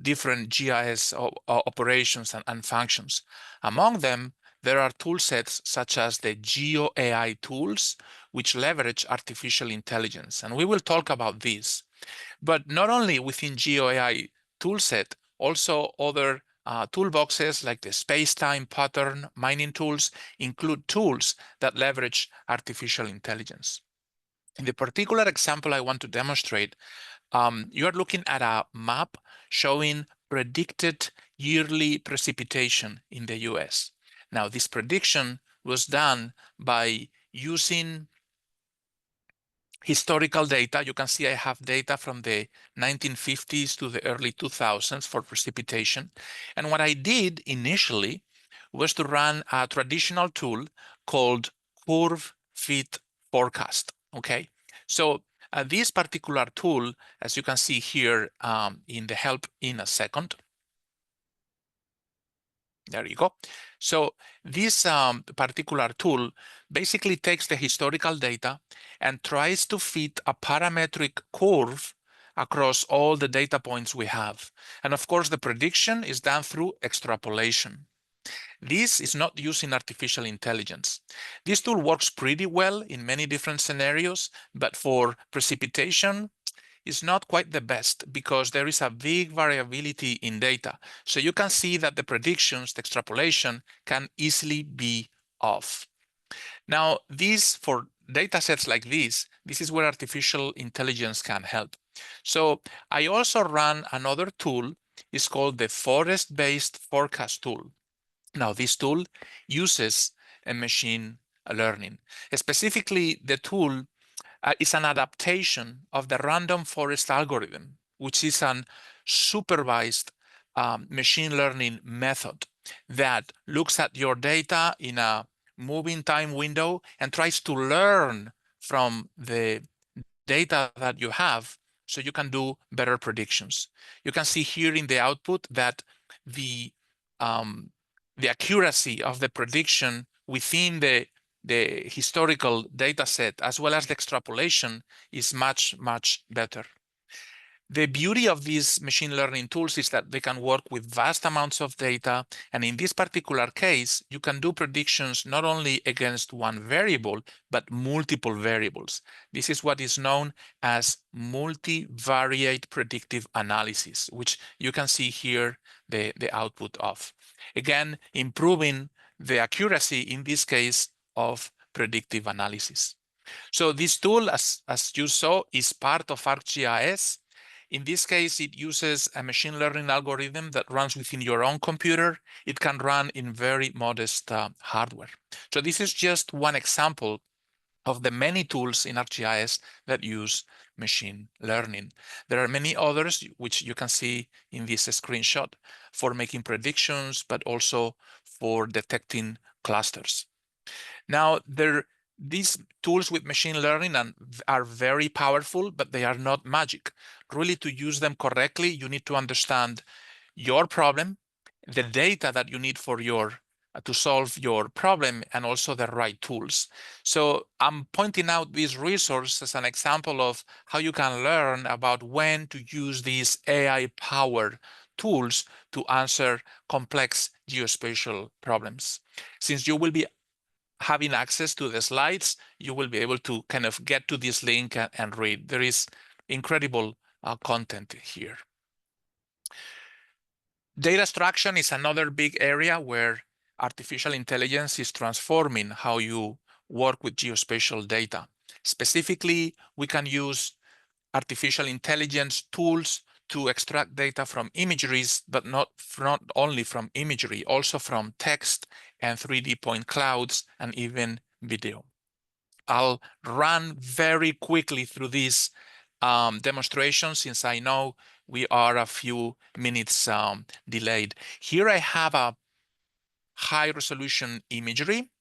different GIS operations and functions. Among them, there are tool sets such as the GeoAI tools, which leverage artificial intelligence. And we will talk about this. But not only within GeoAI toolset, also other toolboxes like the space-time pattern mining tools include tools that leverage artificial intelligence. In the particular example I want to demonstrate, you are looking at a map showing predicted yearly precipitation in the US. Now, this prediction was done by using historical data. You can see I have data from the 1950s to the early 2000s for precipitation. And what I did initially was to run a traditional tool called Curve Fit Forecast. Okay, so this particular tool, as you can see here in the help in a second. There you go. So this particular tool basically takes the historical data and tries to fit a parametric curve across all the data points we have. And of course, the prediction is done through extrapolation. This is not using artificial intelligence. This tool works pretty well in many different scenarios, but for precipitation, is not quite the best because there is a big variability in data. So you can see that the predictions, the extrapolation, can easily be off. Now, for data sets like this is where artificial intelligence can help. So I also ran another tool. It's called the forest-based forecast tool. Now, this tool uses a machine learning. Specifically, the tool is an adaptation of the random forest algorithm, which is an supervised machine learning method that looks at your data in a moving time window and tries to learn from the data that you have so you can do better predictions. You can see here in the output that the accuracy of the prediction within the historical data set, as well as the extrapolation, is much, much better. The beauty of these machine learning tools is that they can work with vast amounts of data. And in this particular case, you can do predictions not only against one variable, but multiple variables. This is what is known as multivariate predictive analysis, which you can see here the output of. Again, improving the accuracy, in this case, of predictive analysis. So this tool, as you saw, is part of ArcGIS. In this case, it uses a machine learning algorithm that runs within your own computer. It can run in very modest hardware. So this is just one example of the many tools in ArcGIS that use machine learning. There are many others, which you can see in this screenshot, for making predictions, but also for detecting clusters. Now, these tools with machine learning are very powerful, but they are not magic. Really, to use them correctly, you need to understand your problem, the data that you need for to solve your problem, and also the right tools. So I'm pointing out this resource as an example of how you can learn about when to use these AI-powered tools to answer complex geospatial problems. Since you will be having access to the slides, you will be able to kind of get to this link and read. There is incredible content here. Data extraction is another big area where artificial intelligence is transforming how you work with geospatial data. Specifically, we can use artificial intelligence tools to extract data from imageries, but not only from imagery, also from text and 3D point clouds and even video. I'll run very quickly through this demonstration since I know we are a few minutes delayed. Here I have a high resolution imagery,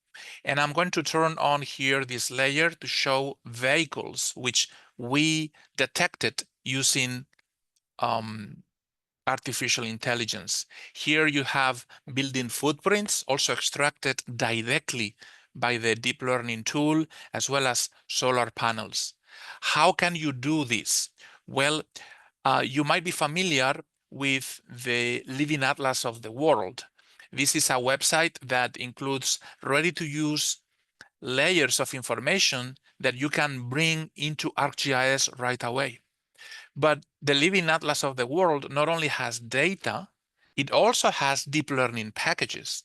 and I'm going to turn on here this layer to show vehicles, which we detected using artificial intelligence. Here you have building footprints, also extracted directly by the deep learning tool, as well as solar panels. How can you do this? Well, you might be familiar with the Living Atlas of the World. This is a website that includes ready-to-use layers of information that you can bring into ArcGIS right away. But the Living Atlas of the World not only has data, it also has deep learning packages.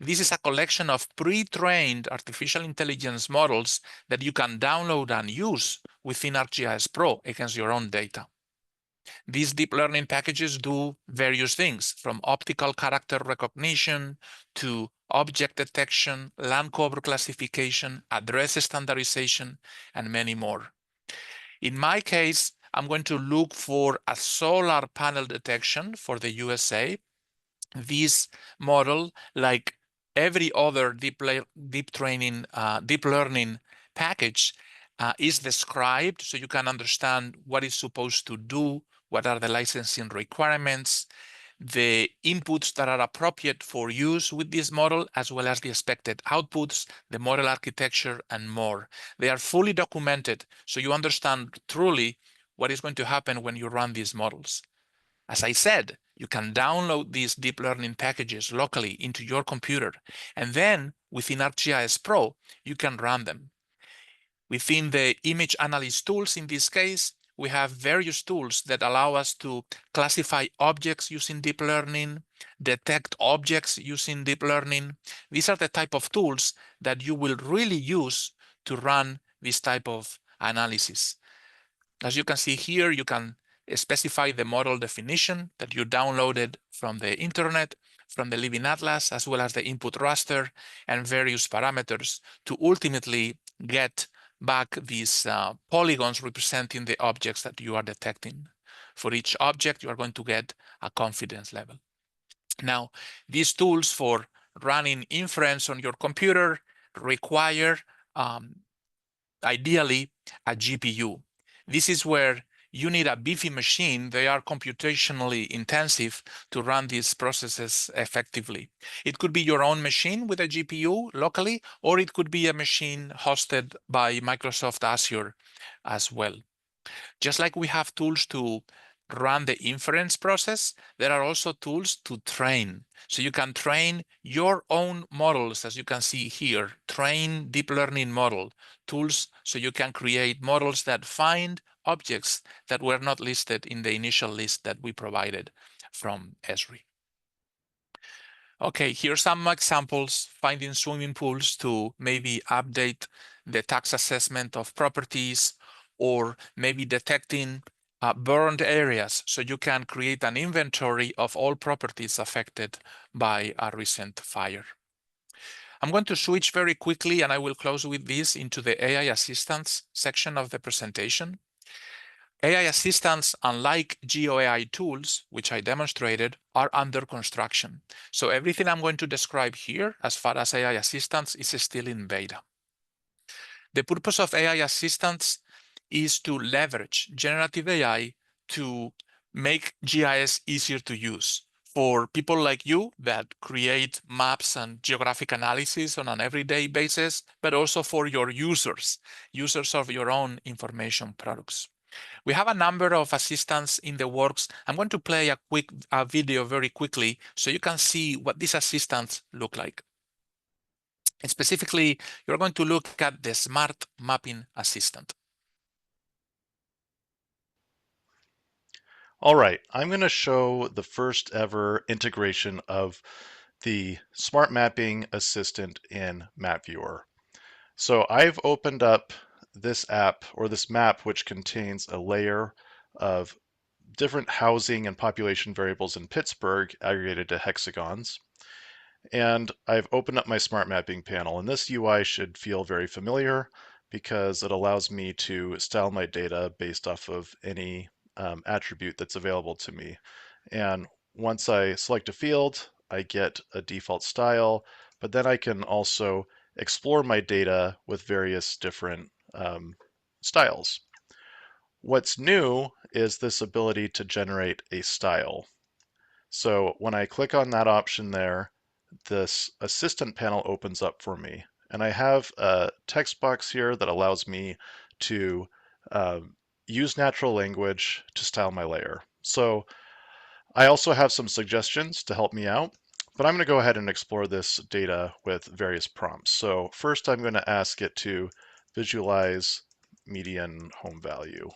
This is a collection of pre-trained artificial intelligence models that you can download and use within ArcGIS Pro against your own data. These deep learning packages do various things, from optical character recognition to object detection, land cover classification, address standardization, and many more. In my case, I'm going to look for a solar panel detection for the USA. This model, like every other deep learning package, is described so you can understand what it's supposed to do, what are the licensing requirements, the inputs that are appropriate for use with this model, as well as the expected outputs, the model architecture, and more. They are fully documented so you understand truly what is going to happen when you run these models. As I said, you can download these deep learning packages locally into your computer, and then within ArcGIS Pro, you can run them. Within the image analysis tools, in this case, we have various tools that allow us to classify objects using deep learning, detect objects using deep learning. These are the type of tools that you will really use to run this type of analysis. As you can see here, you can specify the model definition that you downloaded from the internet, from the Living Atlas, as well as the input raster and various parameters to ultimately get back these polygons representing the objects that you are detecting. For each object, you are going to get a confidence level. Now, these tools for running inference on your computer require ideally a GPU. This is where you need a beefy machine. They are computationally intensive to run these processes effectively. It could be your own machine with a GPU locally, or it could be a machine hosted by Microsoft Azure as well. Just like we have tools to run the inference process, there are also tools to train. So you can train your own models, as you can see here, train deep learning model tools, so you can create models that find objects that were not listed in the initial list that we provided from Esri. Okay, here's some examples, finding swimming pools to maybe update the tax assessment of properties, or maybe detecting burned areas so you can create an inventory of all properties affected by a recent fire. I'm going to switch very quickly, and I will close with this, into the AI assistance section of the presentation. AI assistants, unlike GeoAI tools, which I demonstrated, are under construction. So everything I'm going to describe here as far as AI assistants is still in beta. The purpose of AI assistants is to leverage generative AI to make GIS easier to use for people like you that create maps and geographic analysis on an everyday basis, but also for your users of your own information products. We have a number of assistants in the works. I'm going to play a quick video very quickly so you can see what these assistants look like. And specifically, you're going to look at the Smart Mapping Assistant. All right, I'm going to show the first ever integration of the Smart Mapping Assistant in Map Viewer. So I've opened up this app, or this map, which contains a layer of different housing and population variables in Pittsburgh aggregated to hexagons. And I've opened up my Smart Mapping panel, and this UI should feel very familiar because it allows me to style my data based off of any attribute that's available to me. And once I select a field, I get a default style, but then I can also explore my data with various different styles. What's new is this ability to generate a style. So when I click on that option there, this assistant panel opens up for me. And I have a text box here that allows me to use natural language to style my layer. So I also have some suggestions to help me out, but I'm going to go ahead and explore this data with various prompts. So first I'm going to ask it to visualize median home value.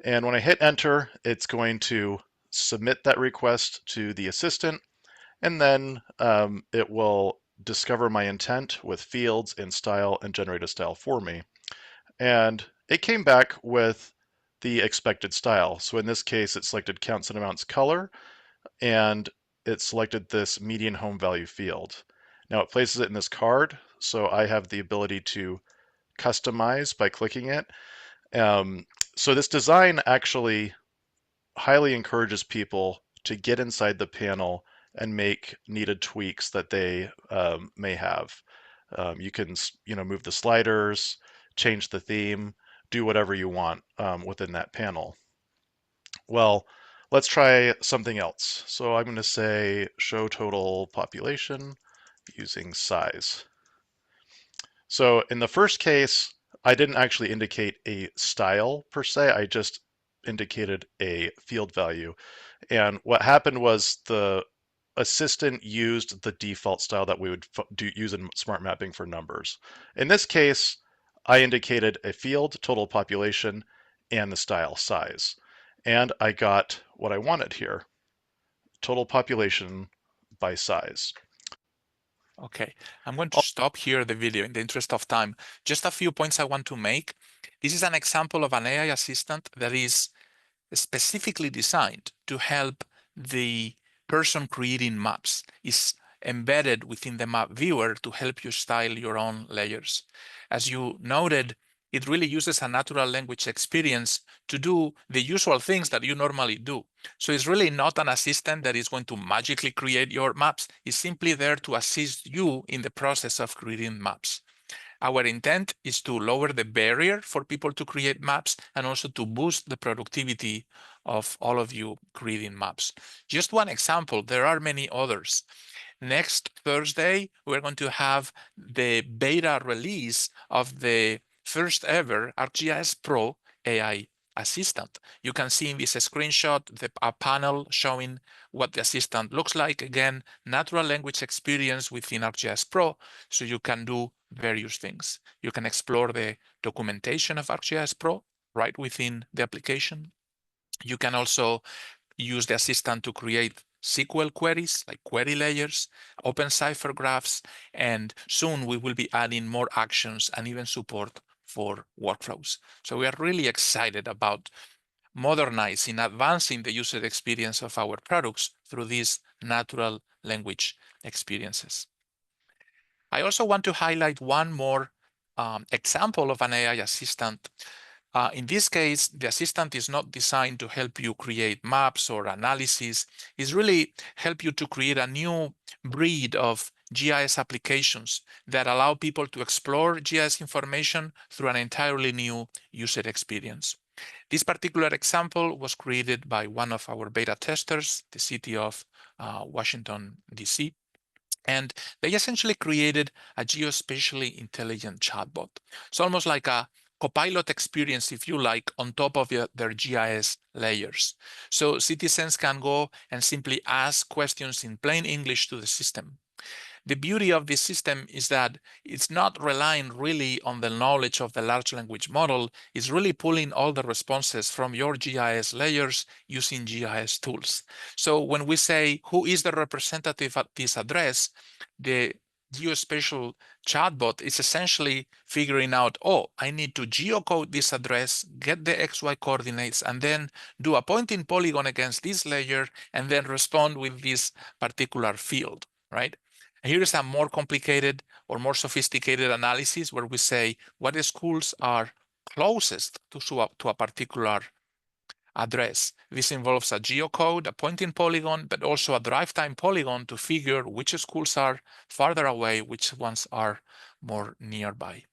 And when I hit enter, it's going to submit that request to the assistant, and then it will discover my intent with fields and style and generate a style for me. And it came back with the expected style. So in this case, it selected counts and amounts color, and it selected this median home value field. Now it places it in this card, so I have the ability to customize by clicking it. So this design actually highly encourages people to get inside the panel and make needed tweaks that they may have. You can, move the sliders, change the theme, do whatever you want within that panel. Well, let's try something else. So I'm going to say show total population using size. So in the first case, I didn't actually indicate a style per se. I just indicated a field value. And what happened was the assistant used the default style that we would use in smart mapping for numbers. In this case, I indicated a field, total population, and the style size. And I got what I wanted here, total population by size. Okay, I'm going to stop here the video in the interest of time. Just a few points I want to make. This is an example of an AI assistant that is specifically designed to help the person creating maps. It's embedded within the map viewer to help you style your own layers. As you noted, it really uses a natural language experience to do the usual things that you normally do. So it's really not an assistant that is going to magically create your maps. It's simply there to assist you in the process of creating maps. Our intent is to lower the barrier for people to create maps and also to boost the productivity of all of you creating maps. Just one example, there are many others. Next Thursday, we're going to have the beta release of the first ever ArcGIS Pro AI assistant. You can see in this screenshot a panel showing what the assistant looks like. Again, natural language experience within ArcGIS Pro, so you can do various things. You can explore the documentation of ArcGIS Pro right within the application. You can also use the assistant to create SQL queries, like query layers, open cipher graphs, and soon we will be adding more actions and even support for workflows. So we are really excited about modernizing, advancing the user experience of our products through these natural language experiences. I also want to highlight one more example of an AI assistant. In this case, the assistant is not designed to help you create maps or analysis. It's really help you to create a new breed of GIS applications that allow people to explore GIS information through an entirely new user experience. This particular example was created by one of our beta testers, the city of Washington, D.C., and they essentially created a geospatially intelligent chatbot. It's almost like a copilot experience, if you like, on top of their GIS layers. So citizens can go and simply ask questions in plain English to the system. The beauty of this system is that it's not relying really on the knowledge of the large language model. It's really pulling all the responses from your GIS layers using GIS tools. So when we say, who is the representative at this address, the geospatial chatbot is essentially figuring out, oh, I need to geocode this address, get the XY coordinates, and then do a pointing polygon against this layer, and then respond with this particular field, right? Here is a more complicated or more sophisticated analysis where we say what schools are closest to a particular address. This involves a geocode, a pointing polygon, but also a drive time polygon to figure which schools are farther away, which ones are more nearby.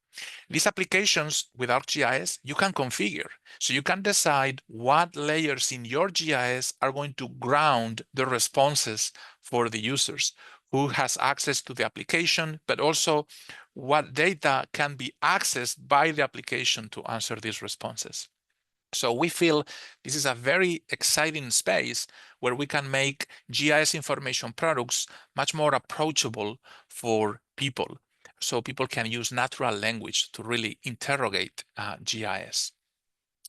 These applications with ArcGIS, you can configure. So you can decide what layers in your GIS are going to ground the responses for the users, who has access to the application, but also what data can be accessed by the application to answer these responses. So we feel this is a very exciting space where we can make GIS information products much more approachable for people, so people can use natural language to really interrogate GIS.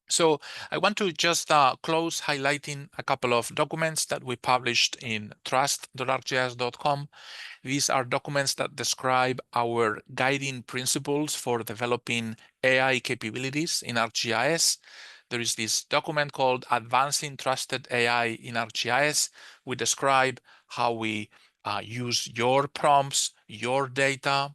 So I want to just close highlighting a couple of documents that we published in trust.arcgis.com. These are documents that describe our guiding principles for developing AI capabilities in ArcGIS. There is this document called Advancing Trusted AI in ArcGIS. We describe how we use your prompts, your data,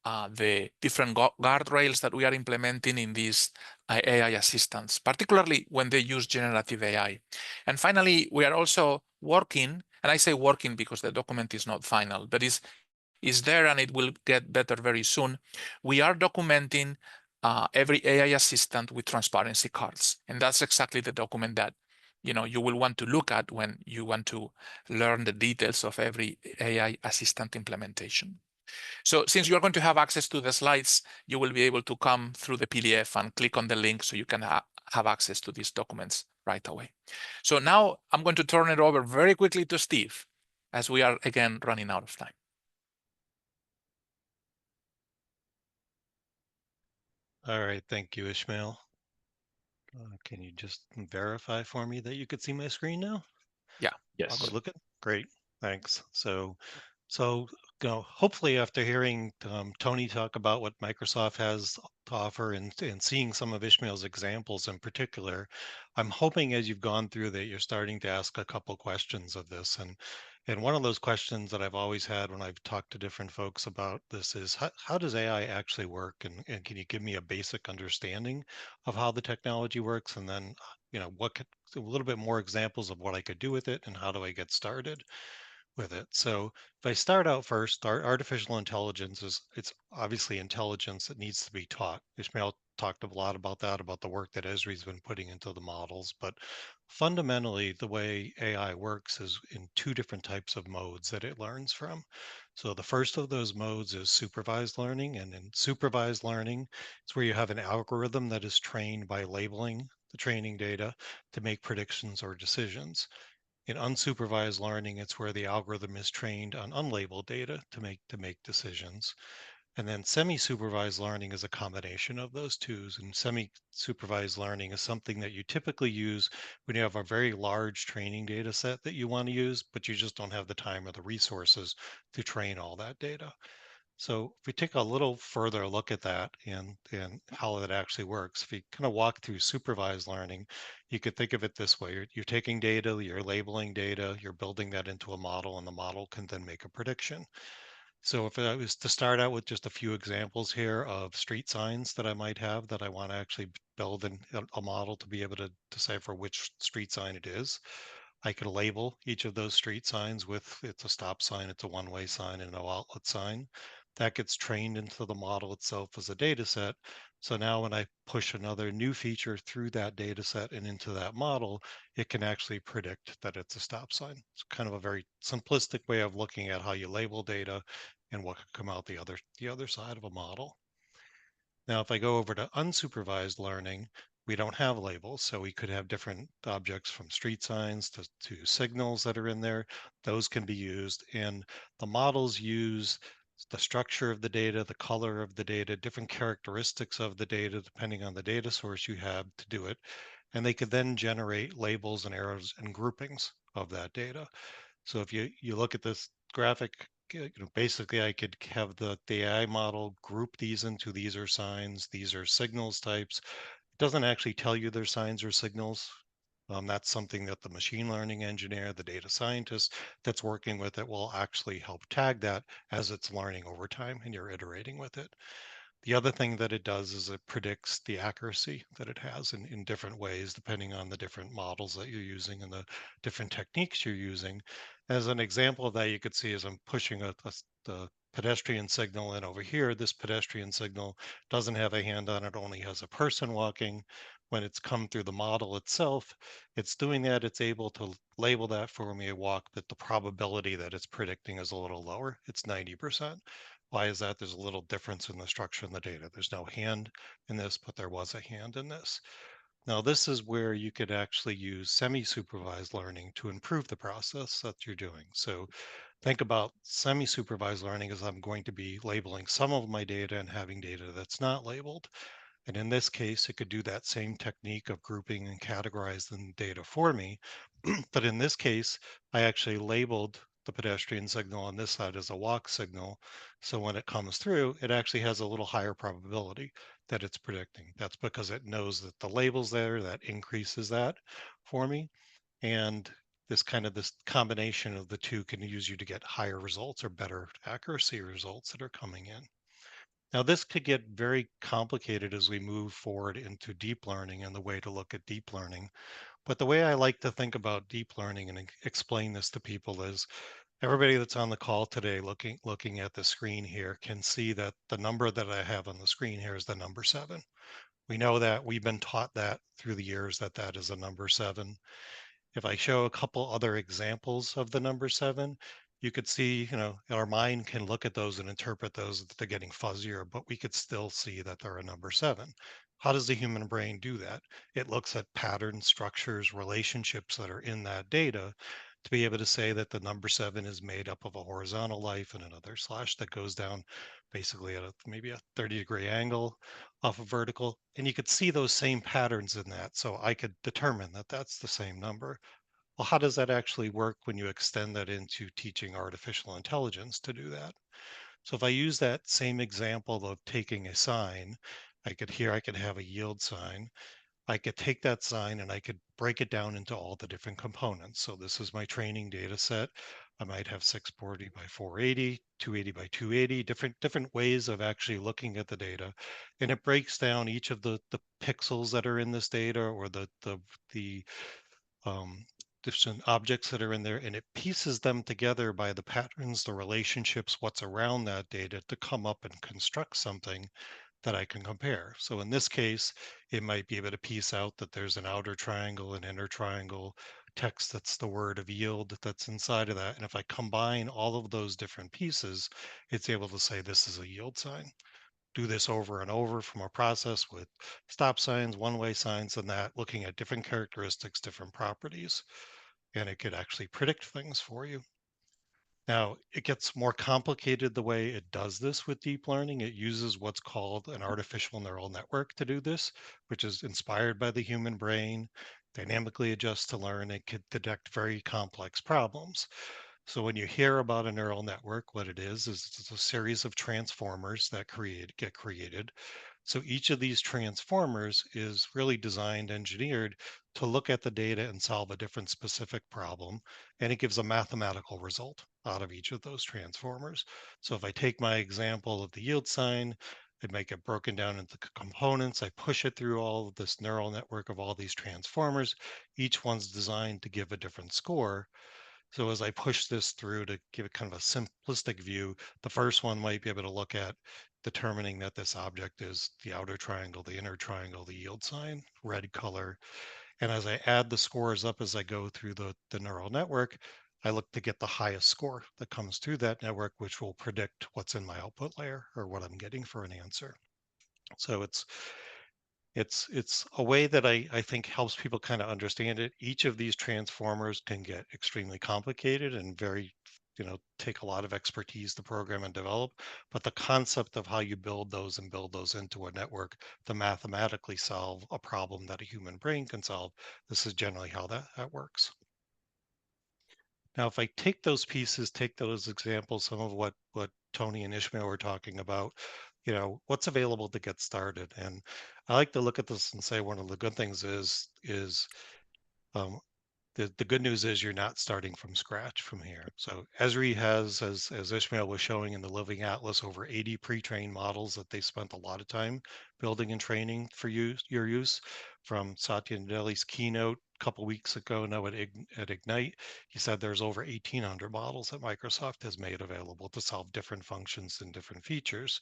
the different guardrails that we are implementing in these AI assistants, particularly when they use generative AI. And finally, we are also working, and I say working because the document is not final, but is there and it will get better very soon. We are documenting every AI assistant with transparency cards. And that's exactly the document that you will want to look at when you want to learn the details of every AI assistant implementation. So since you're going to have access to the slides, you will be able to come through the PDF and click on the link so you can have access to these documents right away. So now I'm going to turn it over very quickly to Steve, as we are again running out of time. All right, thank you, Ishmael. Can you just verify for me that you could see my screen now? Yeah. Yes. Good looking. Great. Thanks. So hopefully after hearing Tony talk about what Microsoft has to offer and seeing some of Ishmael's examples in particular, I'm hoping as you've gone through that you're starting to ask a couple questions of this. And one of those questions that I've always had when I've talked to different folks about this is how does AI actually work? And can you give me a basic understanding of how the technology works? And then, a little bit more examples of what I could do with it and how do I get started with it. So if I start out first, artificial intelligence it's obviously intelligence that needs to be taught. Ishmael talked a lot about that, about the work that Esri's been putting into the models. But fundamentally, the way AI works is in two different types of modes that it learns from. So the first of those modes is supervised learning. And in supervised learning, it's where you have an algorithm that is trained by labeling the training data to make predictions or decisions. In unsupervised learning, it's where the algorithm is trained on unlabeled data to make decisions. And then semi-supervised learning is a combination of those two. And semi-supervised learning is something that you typically use when you have a very large training data set that you want to use, but you just don't have the time or the resources to train all that data. So if we take a little further look at that and how that actually works, if you kind of walk through supervised learning, you could think of it this way. You're taking data, you're labeling data, you're building that into a model, and the model can then make a prediction. So if I was to start out with just a few examples here of street signs that I might have that I want to actually build a model to be able to decipher which street sign it is, I could label each of those street signs with it's a stop sign, it's a one-way sign, and no outlet sign. That gets trained into the model itself as a data set. So now when I push another new feature through that data set and into that model, it can actually predict that it's a stop sign. It's kind of a very simplistic way of looking at how you label data and what could come out the other side of a model. Now, if I go over to unsupervised learning, we don't have labels. So we could have different objects from street signs to signals that are in there. Those can be used. And the models use the structure of the data, the color of the data, different characteristics of the data, depending on the data source you have to do it. And they could then generate labels and arrows and groupings of that data. So if you look at this graphic, basically I could have the AI model group these into these are signs, these are signals types. It doesn't actually tell you they're signs or signals. That's something that the machine learning engineer, the data scientist that's working with it will actually help tag that as it's learning over time and you're iterating with it. The other thing that it does is it predicts the accuracy that it has in different ways, depending on the different models that you're using and the different techniques you're using. As an example of that, you could see as I'm pushing the pedestrian signal in over here, this pedestrian signal doesn't have a hand on it, only has a person walking. When it's come through the model itself, it's doing that. It's able to label that for me a walk, but the probability that it's predicting is a little lower. It's 90%. Why is that? There's a little difference in the structure in the data. There's no hand in this, but there was a hand in this. Now, this is where you could actually use semi-supervised learning to improve the process that you're doing. So think about semi-supervised learning as I'm going to be labeling some of my data and having data that's not labeled. And in this case, it could do that same technique of grouping and categorizing data for me. But in this case, I actually labeled the pedestrian signal on this side as a walk signal. So when it comes through, it actually has a little higher probability that it's predicting. That's because it knows that the label's there, that increases that for me. And this combination of the two can use you to get higher results or better accuracy results that are coming in. Now, this could get very complicated as we move forward into deep learning and the way to look at deep learning. But the way I like to think about deep learning and explain this to people is everybody that's on the call today looking at the screen here can see that the number that I have on the screen here is the number 7. We know that we've been taught that through the years that that is a number 7. If I show a couple other examples of the number 7, you could see, our mind can look at those and interpret those that they're getting fuzzier, but we could still see that they're a number 7. How does the human brain do that? It looks at patterns, structures, relationships that are in that data to be able to say that the number 7 is made up of a horizontal life and another slash that goes down basically at maybe a 30-degree angle off of vertical. And you could see those same patterns in that. So I could determine that that's the same number. Well, how does that actually work when you extend that into teaching artificial intelligence to do that? So if I use that same example of taking a sign, I could have a yield sign. I could take that sign and I could break it down into all the different components. So this is my training data set. I might have 640 by 480, 280 by 280, different ways of actually looking at the data. And it breaks down each of the pixels that are in this data or the um, different objects that are in there, and it pieces them together by the patterns, the relationships, what's around that data to come up and construct something that I can compare. So in this case, it might be able to piece out that there's an outer triangle, an inner triangle, text that's the word of yield that's inside of that. And if I combine all of those different pieces, it's able to say this is a yield sign. Do this over and over from a process with stop signs, one-way signs, and that, looking at different characteristics, different properties, and it could actually predict things for you. Now, it gets more complicated the way it does this with deep learning. It uses what's called an artificial neural network to do this, which is inspired by the human brain, dynamically adjusts to learn, and can detect very complex problems. So when you hear about a neural network, what it is it's a series of transformers that get created. So each of these transformers is really designed, engineered to look at the data and solve a different specific problem. And it gives a mathematical result out of each of those transformers. So if I take my example of the yield sign, I make it broken down into components. I push it through all of this neural network of all these transformers. Each one's designed to give a different score. So as I push this through to give it kind of a simplistic view, the first one might be able to look at determining that this object is the outer triangle, the inner triangle, the yield sign, red color. And as I add the scores up as I go through the neural network, I look to get the highest score that comes through that network, which will predict what's in my output layer or what I'm getting for an answer. So it's a way that I think helps people kind of understand it. Each of these transformers can get extremely complicated and take a lot of expertise to program and develop. But the concept of how you build those and build those into a network to mathematically solve a problem that a human brain can solve, this is generally how that works. Now, if I take those pieces, take those examples, some of what Tony and Ishmael were talking about, what's available to get started. And I like to look at this and say one of the good things is um, the good news is you're not starting from scratch from here. So Esri has, as Ishmael was showing in the Living Atlas, over 80 pre-trained models that they spent a lot of time building and training for your use. From Satya Nadelli's keynote a couple weeks ago, now at Ignite, he said there's over 1,800 models that Microsoft has made available to solve different functions and different features.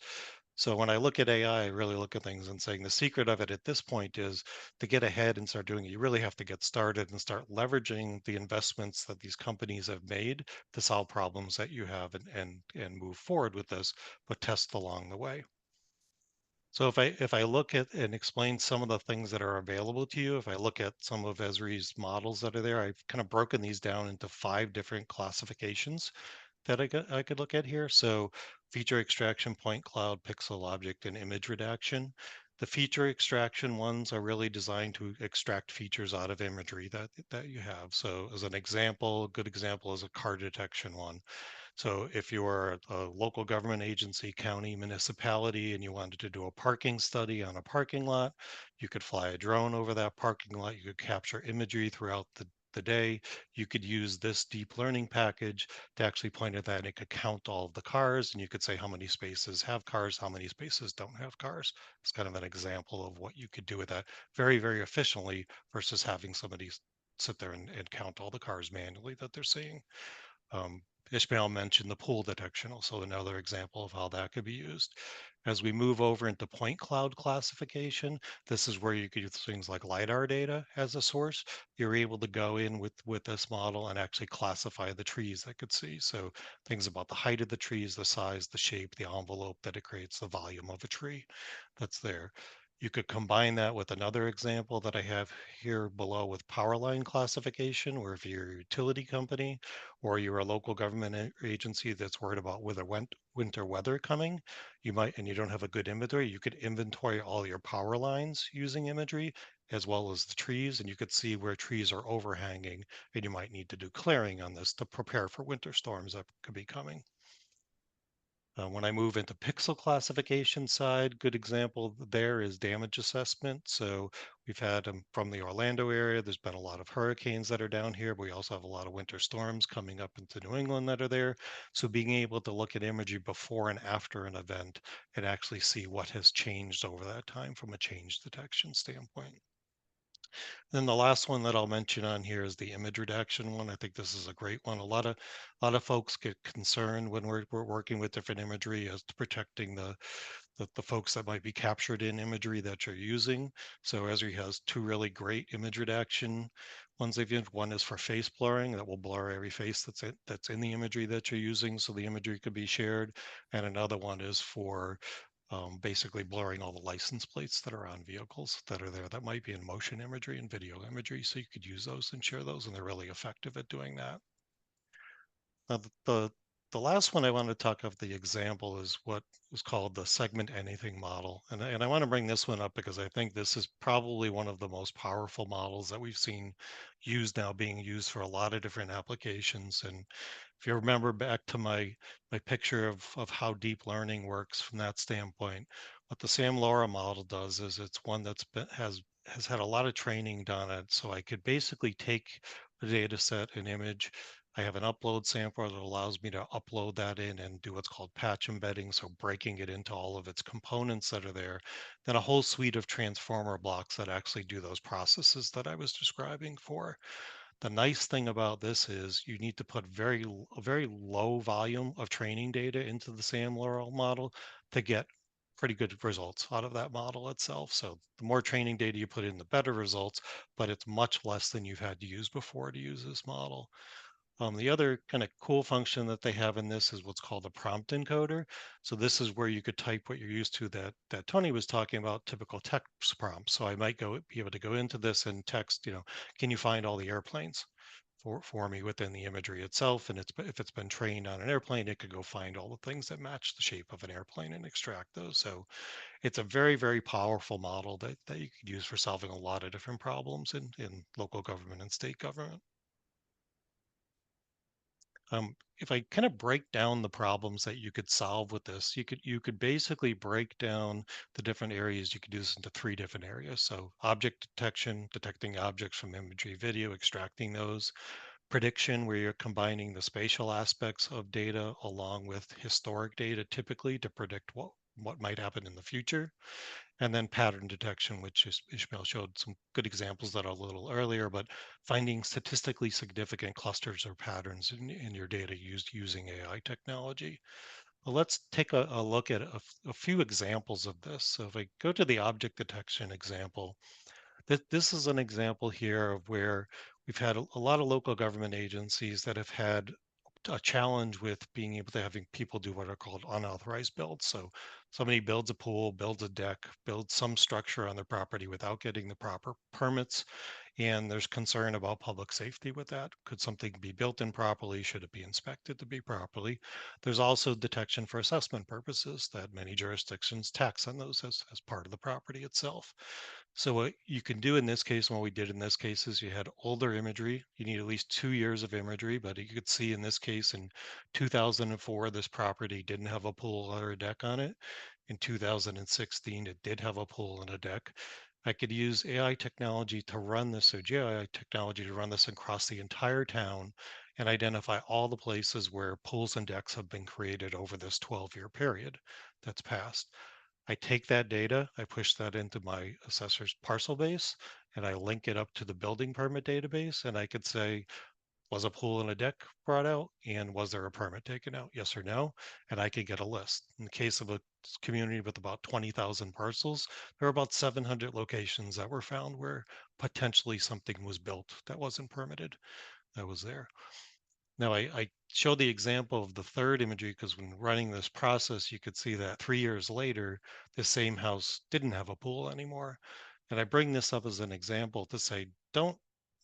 So when I look at AI, I really look at things and saying the secret of it at this point is to get ahead and start doing it. You really have to get started and start leveraging the investments that these companies have made to solve problems that you have and move forward with this, but test along the way. So if I look at and explain some of the things that are available to you, if I look at some of Esri's models that are there, I've kind of broken these down into 5 different classifications that I could look at here. So feature extraction, point cloud, pixel object, and image redaction. The feature extraction ones are really designed to extract features out of imagery that you have. So as an example, a good example is a car detection one. So if you are a local government agency, county, municipality, and you wanted to do a parking study on a parking lot, you could fly a drone over that parking lot. You could capture imagery throughout the day, you could use this deep learning package to actually point at that, and it could count all of the cars, and you could say how many spaces have cars, how many spaces don't have cars. It's kind of an example of what you could do with that very, very efficiently versus having somebody sit there and count all the cars manually that they're seeing. Um, Ishmael mentioned the pool detection, also another example of how that could be used. As we move over into point cloud classification, this is where you could use things like LiDAR data as a source. You're able to go in with this model and actually classify the trees that could see. So things about the height of the trees, the size, the shape, the envelope that it creates, the volume of a tree that's there. You could combine that with another example that I have here below with power line classification, where if you're a utility company or you're a local government agency that's worried about winter weather coming, and you don't have a good inventory, you could inventory all your power lines using imagery as well as the trees, and you could see where trees are overhanging, and you might need to do clearing on this to prepare for winter storms that could be coming. When I move into pixel classification side, good example there is damage assessment. So we've had from the Orlando area, there's been a lot of hurricanes that are down here, but we also have a lot of winter storms coming up into New England that are there. So being able to look at imagery before and after an event and actually see what has changed over that time from a change detection standpoint. Then the last one that I'll mention on here is the image redaction one. I think this is a great one. A lot of folks get concerned when we're working with different imagery as to protecting the folks that might be captured in imagery that you're using. So Esri has two really great image redaction ones they've used. One is for face blurring that will blur every face that's in the imagery that you're using, so the imagery could be shared. And another one is for basically blurring all the license plates that are on vehicles that are there that might be in motion imagery and video imagery. So you could use those and share those, and they're really effective at doing that. Now, the last one I want to talk of the example is what is called the segment anything model. And I want to bring this one up because I think this is probably one of the most powerful models that we've seen used now, being used for a lot of different applications. And if you remember back to my picture of how deep learning works from that standpoint, what the Sam Laura model does is it's one has had a lot of training done on it. So I could basically take a data set, an image. I have an upload sampler that allows me to upload that in and do what's called patch embedding, so breaking it into all of its components that are there. Then a whole suite of transformer blocks that actually do those processes that I was describing for. The nice thing about this is you need to put a very low volume of training data into the Sam Laurel model to get pretty good results out of that model itself. So the more training data you put in, the better results, but it's much less than you've had to use before to use this model. The other kind of cool function that they have in this is what's called a prompt encoder. So this is where you could type what you're used to that Tony was talking about, typical text prompts. So I might be able to go into this and text, can you find all the airplanes for me within the imagery itself? And if it's been trained on an airplane, it could go find all the things that match the shape of an airplane and extract those. So it's a very, very powerful model that you could use for solving a lot of different problems in local government and state government. If I kind of break down the problems that you could solve with this, you could basically break down the different areas. You could do this into three different areas. So object detection, detecting objects from imagery, video, extracting those. Prediction, where you're combining the spatial aspects of data along with historic data, typically to predict what might happen in the future. And then pattern detection, which Ishmael showed some good examples that are a little earlier, but finding statistically significant clusters or patterns in your data using AI technology. Well, let's take a look at a few examples of this. So if I go to the object detection example, this is an example here of where we've had a lot of local government agencies that have had a challenge with being able to having people do what are called unauthorized builds. So somebody builds a pool, builds a deck, builds some structure on their property without getting the proper permits. And there's concern about public safety with that. Could something be built improperly? Should it be inspected to be properly? There's also detection for assessment purposes that many jurisdictions tax on those as part of the property itself. So what you can do in this case, and what we did in this case, is you had older imagery. You need at least 2 years of imagery, but you could see in this case in 2004, this property didn't have a pool or a deck on it. In 2016, it did have a pool and a deck. I could use AI technology to run this, so GII technology to run this across the entire town and identify all the places where pools and decks have been created over this 12-year period that's passed. I take that data, I push that into my assessor's parcel base, and I link it up to the building permit database, and I could say, was a pool and a deck brought out, and was there a permit taken out, yes or no? And I could get a list. In the case of a community with about 20,000 parcels, there were about 700 locations that were found where potentially something was built that wasn't permitted, that was there. Now, I show the example of the third imagery because when running this process, you could see that 3 years later, the same house didn't have a pool anymore. And I bring this up as an example to say, don't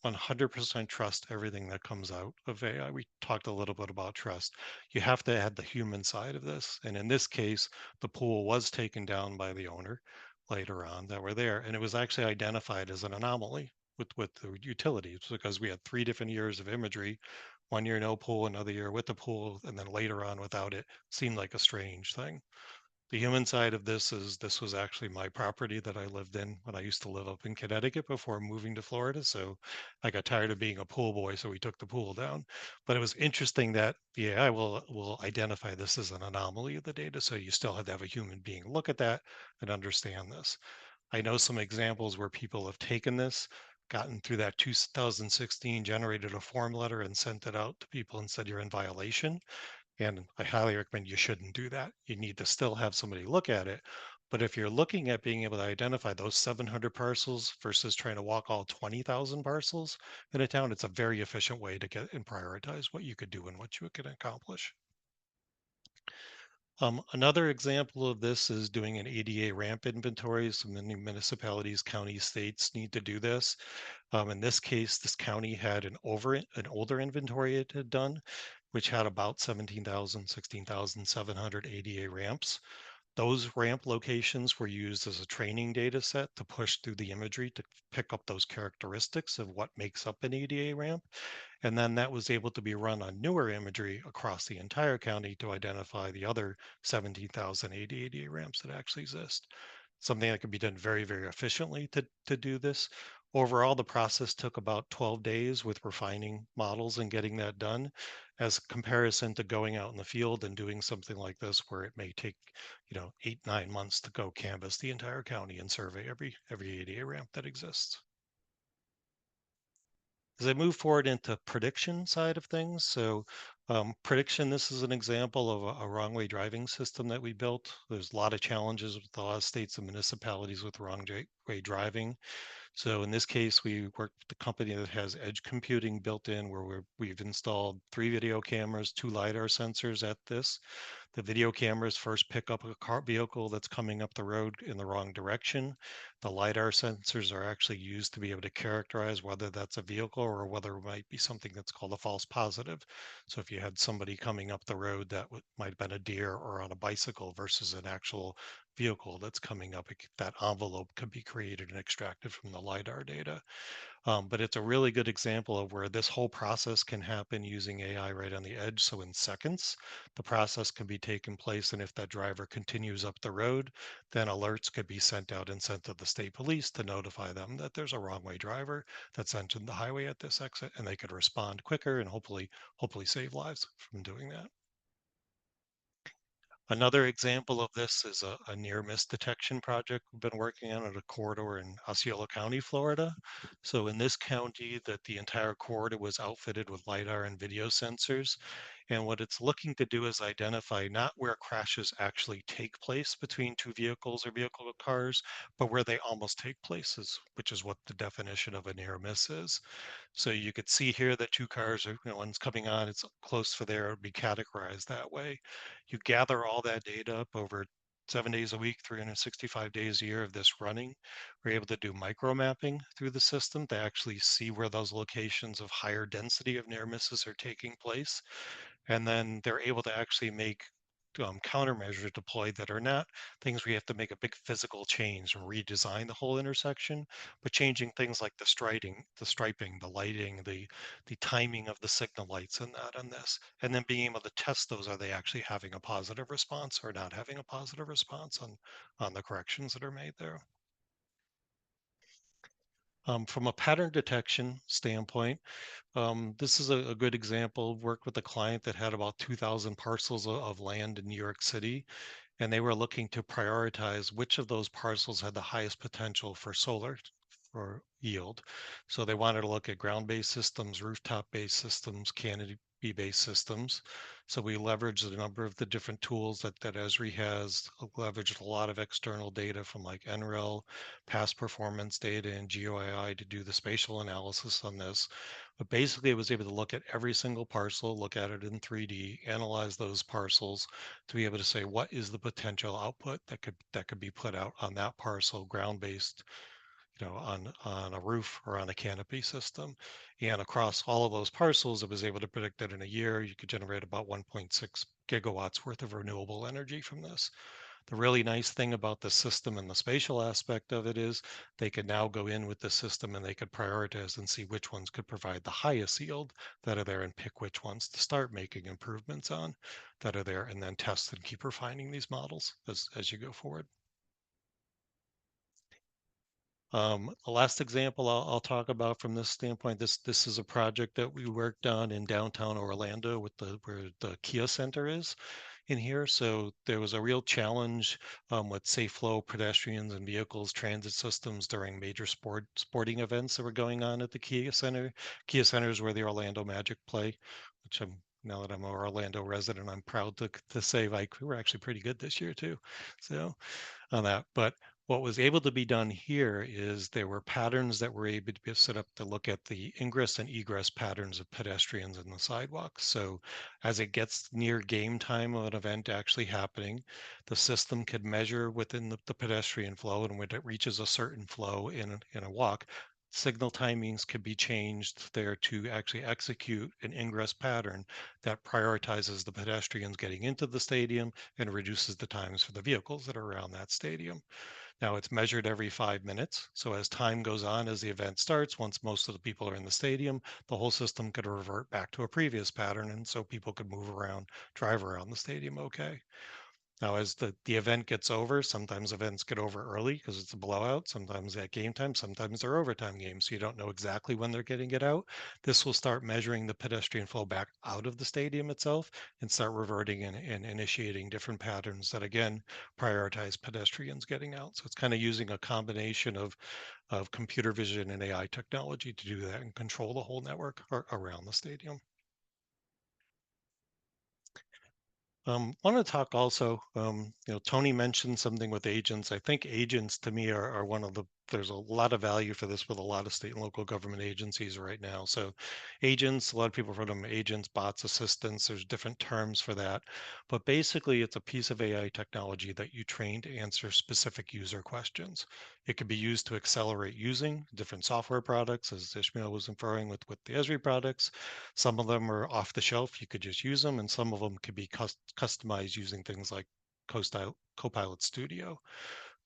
100% trust everything that comes out of AI. We talked a little bit about trust. You have to add the human side of this. And in this case, the pool was taken down by the owner later on that were there. And it was actually identified as an anomaly with the utilities because we had 3 different years of imagery. 1 year no pool, another year with the pool, and then later on without it. Seemed like a strange thing. The human side of this is this was actually my property that I lived in when I used to live up in Connecticut before moving to Florida. So I got tired of being a pool boy, so we took the pool down. But it was interesting that the AI will identify this as an anomaly of the data. So you still have to have a human being look at that and understand this. I know some examples where people have taken this, gotten through that 2016, generated a form letter and sent it out to people and said you're in violation. And I highly recommend you shouldn't do that. You need to still have somebody look at it. But if you're looking at being able to identify those 700 parcels versus trying to walk all 20,000 parcels in a town, it's a very efficient way to get and prioritize what you could do and what you can accomplish. Another example of this is doing an ADA ramp inventory. So many municipalities, counties, states need to do this. In this case, this county had an older inventory it had done, which had about 17,000, 16,700 ADA ramps. Those ramp locations were used as a training data set to push through the imagery to pick up those characteristics of what makes up an ADA ramp. And then that was able to be run on newer imagery across the entire county to identify the other 17,000 ADA ramps that actually exist. Something that could be done very, very efficiently to do this. Overall, the process took about 12 days with refining models and getting that done as a comparison to going out in the field and doing something like this where it may take, 8, 9 months to go canvass the entire county and survey every ADA ramp that exists. As I move forward into prediction side of things, so prediction, this is an example of a wrong way driving system that we built. There's a lot of challenges with a lot of states and municipalities with wrong way driving. So in this case, we worked with the company that has edge computing built in where we've installed 3 video cameras, 2 LiDAR sensors at this. The video cameras first pick up a car vehicle that's coming up the road in the wrong direction. The LiDAR sensors are actually used to be able to characterize whether that's a vehicle or whether it might be something that's called a false positive. So if you had somebody coming up the road that might have been a deer or on a bicycle versus an actual vehicle that's coming up, that envelope could be created and extracted from the LiDAR data. But it's a really good example of where this whole process can happen using AI right on the edge. So in seconds, the process can be taken place. And if that driver continues up the road, then alerts could be sent out and sent to the state police to notify them that there's a wrong way driver that's entered the highway at this exit, and they could respond quicker and hopefully save lives from doing that. Another example of this is a near miss detection project we've been working on at a corridor in Osceola County, Florida. So in this county, that the entire corridor was outfitted with LiDAR and video sensors. And what it's looking to do is identify not where crashes actually take place between two vehicles or vehicle cars, but where they almost take places, which is what the definition of a near miss is. So you could see here that 2 cars are, one's coming on, it's close for there, it would be categorized that way. You gather all that data up over 7 days a week, 365 days a year of this running. We're able to do micro mapping through the system to actually see where those locations of higher density of near misses are taking place. And then they're able to actually make countermeasures deployed that are not things where you have to make a big physical change and redesign the whole intersection, but changing things like the striping, the lighting, the timing of the signal lights and that on this, and then being able to test those. Are they actually having a positive response or not having a positive response on the corrections that are made there? From a pattern detection standpoint, this is a good example. Worked with a client that had about 2,000 parcels of land in New York City, and they were looking to prioritize which of those parcels had the highest potential for solar for yield. So they wanted to look at ground-based systems, rooftop-based systems, canopy-based systems. So we leveraged a number of the different tools that Esri has, leveraged a lot of external data from like NREL, past performance data, and GeoAI to do the spatial analysis on this. But basically, it was able to look at every single parcel, look at it in 3D, analyze those parcels to be able to say what is the potential output that could be put out on that parcel, ground-based, on a roof or on a canopy system. And across all of those parcels, it was able to predict that in a year you could generate about 1.6 gigawatts worth of renewable energy from this. The really nice thing about the system and the spatial aspect of it is they could now go in with the system and they could prioritize and see which ones could provide the highest yield that are there and pick which ones to start making improvements on that are there, and then test and keep refining these models as you go forward. The last example I'll talk about from this standpoint, this is a project that we worked on in downtown Orlando with where the Kia Center is in here. So there was a real challenge with safe flow pedestrians and vehicles, transit systems during major sporting events that were going on at the Kia Center. Kia Center is where the Orlando Magic play, which now that I'm an Orlando resident, I'm proud to say like we were actually pretty good this year too. So on that. But what was able to be done here is there were patterns that were able to be set up to look at the ingress and egress patterns of pedestrians in the sidewalks. So as it gets near game time of an event actually happening, the system could measure within the pedestrian flow, and when it reaches a certain flow in a walk, signal timings could be changed there to actually execute an ingress pattern that prioritizes the pedestrians getting into the stadium and reduces the times for the vehicles that are around that stadium. Now it's measured every 5 minutes. So as time goes on, as the event starts, once most of the people are in the stadium, the whole system could revert back to a previous pattern. And so people could move around, drive around the stadium okay. Now, as the event gets over, sometimes events get over early because it's a blowout. Sometimes at game time, sometimes they're overtime games. So you don't know exactly when they're getting it out. This will start measuring the pedestrian flow back out of the stadium itself and start reverting and initiating different patterns that, again, prioritize pedestrians getting out. So it's kind of using a combination of computer vision and AI technology to do that and control the whole network around the stadium. Want to talk also, Tony mentioned something with agents. I think agents to me are one of there's a lot of value for this with a lot of state and local government agencies right now. So agents, a lot of people refer to them agents, bots, assistants, there's different terms for that. But basically it's a piece of AI technology that you train to answer specific user questions. It could be used to accelerate using different software products, as Ishmael was inferring with the Esri products. Some of them are off the shelf, you could just use them, and some of them could be customized using things like Copilot Studio.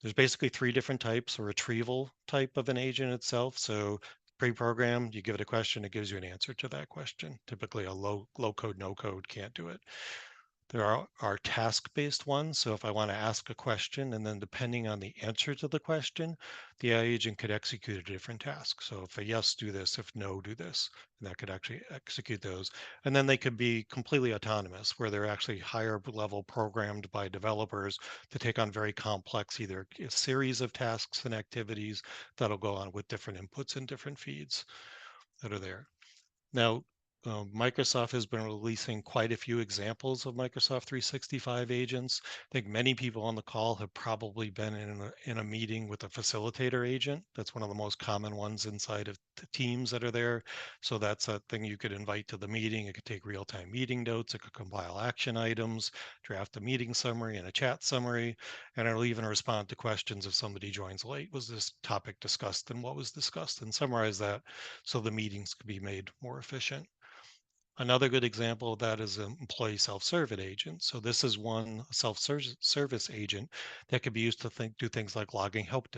There's basically three different types: a retrieval type of an agent itself. So pre-programmed, you give it a question, it gives you an answer to that question. Typically a low code, no code can't do it. There are task-based ones. So if I want to ask a question, and then depending on the answer to the question, the AI agent could execute a different task. So if a yes, do this, if no, do this, and that could actually execute those. And then they could be completely autonomous, where they're actually higher level programmed by developers to take on very complex, either a series of tasks and activities that'll go on with different inputs and different feeds that are there. Now, Microsoft has been releasing quite a few examples of Microsoft 365 agents. I think many people on the call have probably been in a meeting with a facilitator agent. That's one of the most common ones inside of the teams that are there. So that's a thing you could invite to the meeting. It could take real-time meeting notes. It could compile action items, draft a meeting summary and a chat summary, and it'll even respond to questions if somebody joins late. Was this topic discussed and what was discussed, and summarize that so the meetings could be made more efficient. Another good example of that is an employee self-service agent. So this is one self-service agent that could be used to do things like logging help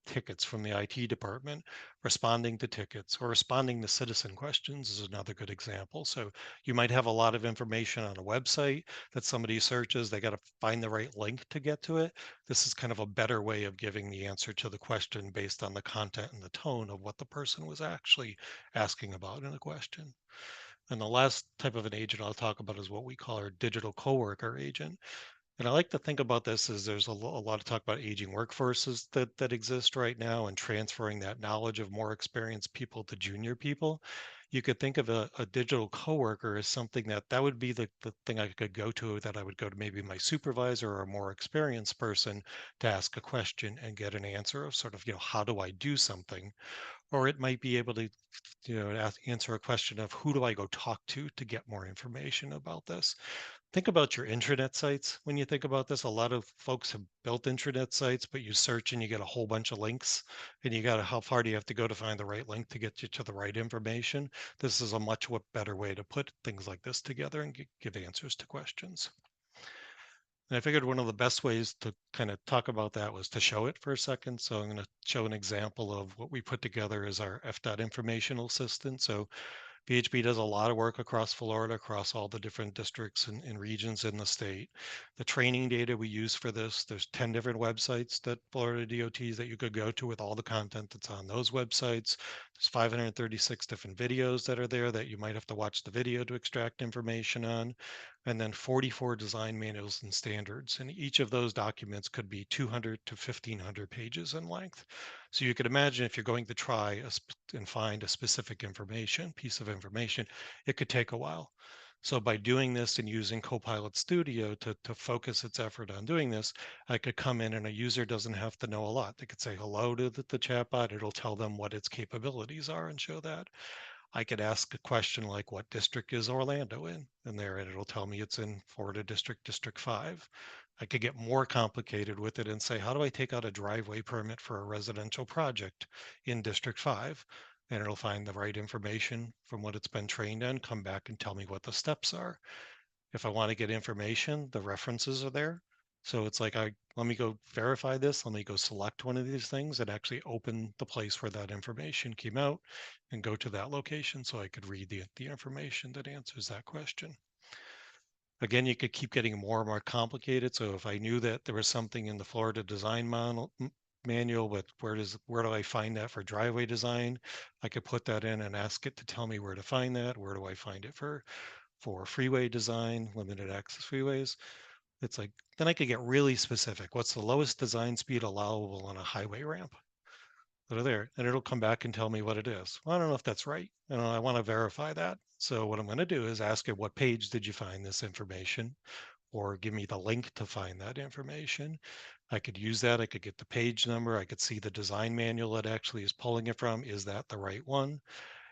tickets from the IT department, responding to tickets or responding to citizen questions is another good example. So you might have a lot of information on a website that somebody searches, they got to find the right link to get to it. This is kind of a better way of giving the answer to the question based on the content and the tone of what the person was actually asking about in a question. And the last type of an agent I'll talk about is what we call our digital coworker agent. And I like to think about this as there's a lot of talk about aging workforces that exist right now and transferring that knowledge of more experienced people to junior people. You could think of a digital coworker as something that would be the thing I could go to, that I would go to maybe my supervisor or a more experienced person to ask a question and get an answer of sort of, how do I do something? Or it might be able to, answer a question of who do I go talk to get more information about this. Think about your intranet sites. When you think about this, a lot of folks have built intranet sites, but you search and you get a whole bunch of links, and how far do you have to go to find the right link to get you to the right information? This is a much better way to put things like this together and give answers to questions. And I figured one of the best ways to kind of talk about that was to show it for a second. So I'm going to show an example of what we put together as our FDOT informational assistant. So VHB does a lot of work across Florida, across all the different districts and regions in the state. The training data we use for this, there's 10 different websites that Florida DOTs that you could go to with all the content that's on those websites. There's 536 different videos that are there that you might have to watch the video to extract information on. And then 44 design manuals and standards. And each of those documents could be 200 to 1,500 pages in length. So you could imagine if you're going to try and find a specific piece of information, it could take a while. So by doing this and using Copilot Studio to focus its effort on doing this, I could come in and a user doesn't have to know a lot. They could say hello to the chatbot. It'll tell them what its capabilities are and show that. I could ask a question like, what district is Orlando in? And it'll tell me it's in Florida District, District 5. I could get more complicated with it and say, how do I take out a driveway permit for a residential project in District 5? And it'll find the right information from what it's been trained on, come back and tell me what the steps are. If I want to get information, the references are there. So it's like, let me go verify this. Let me go select one of these things and actually open the place where that information came out and go to that location so I could read the information that answers that question. Again, you could keep getting more and more complicated. So if I knew that there was something in the Florida design manual, but where do I find that for driveway design? I could put that in and ask it to tell me where to find that. Where do I find it for freeway design, limited access freeways? It's like, then I could get really specific. What's the lowest design speed allowable on a highway ramp? That are there, and it'll come back and tell me what it is. Well, I don't know if that's right. I want to verify that. So what I'm going to do is ask it, what page did you find this information? Or give me the link to find that information. I could use that. I could get the page number. I could see the design manual it actually is pulling it from. Is that the right one?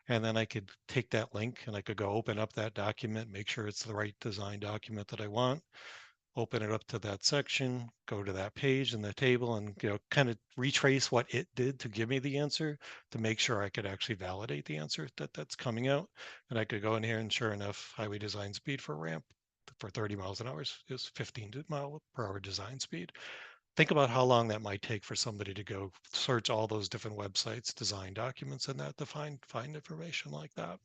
And then I could take that link and I could go open up that document, make sure it's the right design document that I want, open it up to that section, go to that page in the table and kind of retrace what it did to give me the answer to make sure I could actually validate the answer that's coming out. And I could go in here and sure enough, highway design speed for ramp for 30 miles an hour is 15 mile per hour design speed. Think about how long that might take for somebody to go search all those different websites, design documents, and that to find information like that.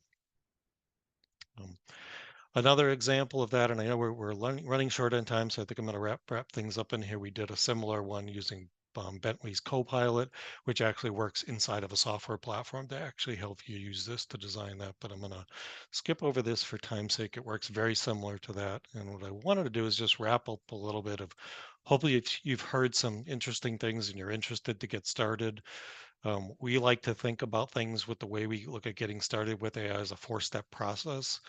Another example of that, and I know we're running short on time, so I think I'm going to wrap things up in here. We did a similar one using Bentley's Copilot, which actually works inside of a software platform to actually help you use this to design that. But I'm going to skip over this for time's sake. It works very similar to that. And what I wanted to do is just wrap up a little bit of, hopefully if you've heard some interesting things and you're interested to get started. We like to think about things with the way we look at getting started with AI as a 4-step process.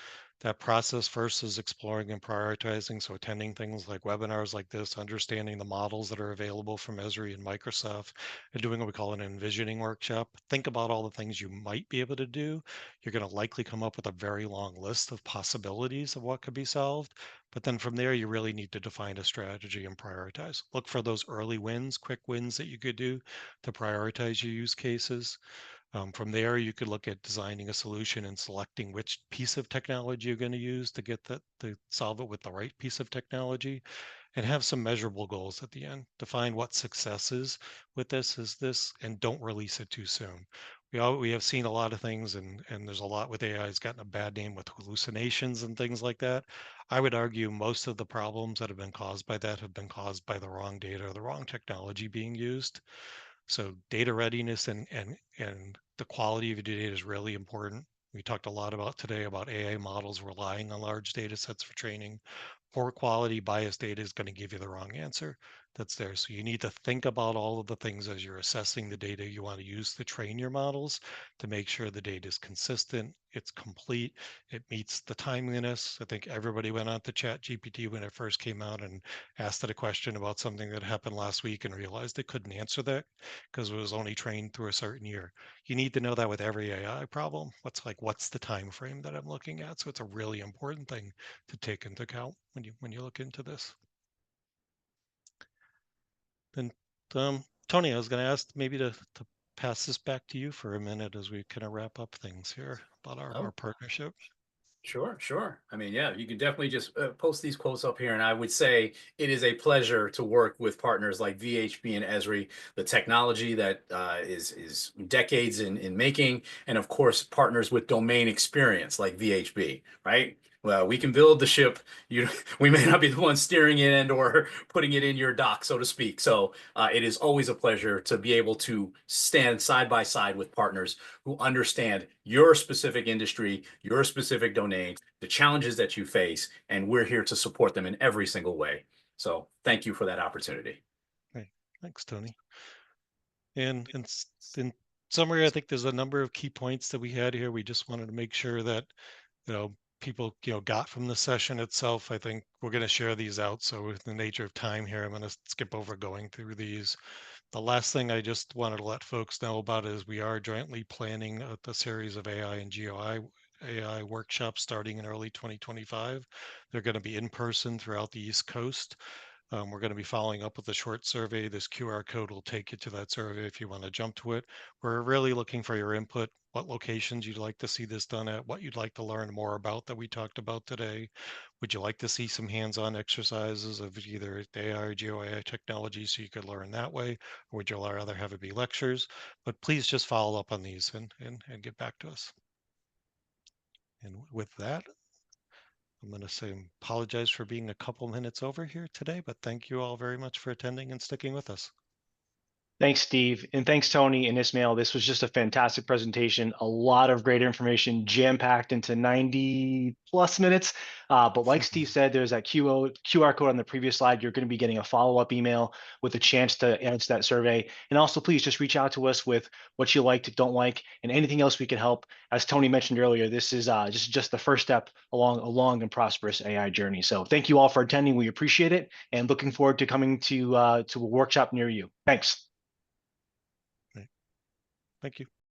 That process first is exploring and prioritizing. So attending things like webinars like this, understanding the models that are available from Esri and Microsoft, and doing what we call an envisioning workshop. Think about all the things you might be able to do. You're going to likely come up with a very long list of possibilities of what could be solved. But then from there, you really need to define a strategy and prioritize. Look for those early wins, quick wins that you could do to prioritize your use cases. From there, you could look at designing a solution and selecting which piece of technology you're going to use to get that to solve it with the right piece of technology. and have some measurable goals at the end. Define what success is with this, and don't release it too soon. We have seen a lot of things, and there's a lot with AI has gotten a bad name with hallucinations and things like that. I would argue most of the problems that have been caused by that have been caused by the wrong data or the wrong technology being used. So data readiness and the quality of your data is really important. We talked a lot about today about AI models relying on large data sets for training. Poor quality biased data is going to give you the wrong answer that's there. So you need to think about all of the things as you're assessing the data you want to use to train your models to make sure the data is consistent, it's complete, it meets the timeliness. I think everybody went on to ChatGPT when it first came out and asked it a question about something that happened last week and realized it couldn't answer that because it was only trained through a certain year. You need to know that with every AI problem. What's the time frame that I'm looking at? So it's a really important thing to take into account when you look into this. And Tony, I was going to ask maybe to pass this back to you for a minute as we kind of wrap up things here about our partnership. Sure, sure. I mean, yeah, you can definitely just post these quotes up here. And I would say it is a pleasure to work with partners like VHB and Esri, the technology that is decades in making, and of course, partners with domain experience like VHB, right? Well, we can build the ship. We may not be the ones steering it and or putting it in your dock, so to speak. So it is always a pleasure to be able to stand side by side with partners who understand your specific industry, your specific domain, the challenges that you face, and we're here to support them in every single way. So thank you for that opportunity. Right. Thanks, Tony. And in summary, I think there's a number of key points that we had here. We just wanted to make sure that people got from the session itself. I think we're going to share these out. So with the nature of time here, I'm going to skip over going through these. The last thing I just wanted to let folks know about is we are jointly planning a series of AI and GOI AI workshops starting in early 2025. They're going to be in person throughout the East Coast. We're going to be following up with a short survey. This QR code will take you to that survey if you want to jump to it. We're really looking for your input, what locations you'd like to see this done at, what you'd like to learn more about that we talked about today. Would you like to see some hands-on exercises of either AI or GeoAI technology so you could learn that way, or would you rather have it be lectures? But please just follow up on these and get back to us. And with that, I'm going to say apologize for being a couple minutes over here today, but thank you all very much for attending and sticking with us. Thanks, Steve. And thanks, Tony and Ismail. This was just a fantastic presentation. A lot of great information jam-packed into 90 plus minutes. But like Steve said, there's that QR code on the previous slide. You're going to be getting a follow-up email with a chance to answer that survey. And also, please just reach out to us with what you liked, don't like, and anything else we can help. As Tony mentioned earlier, this is just the first step along a long and prosperous AI journey. So thank you all for attending. We appreciate it. And looking forward to coming to a workshop near you. Thanks. Thank you.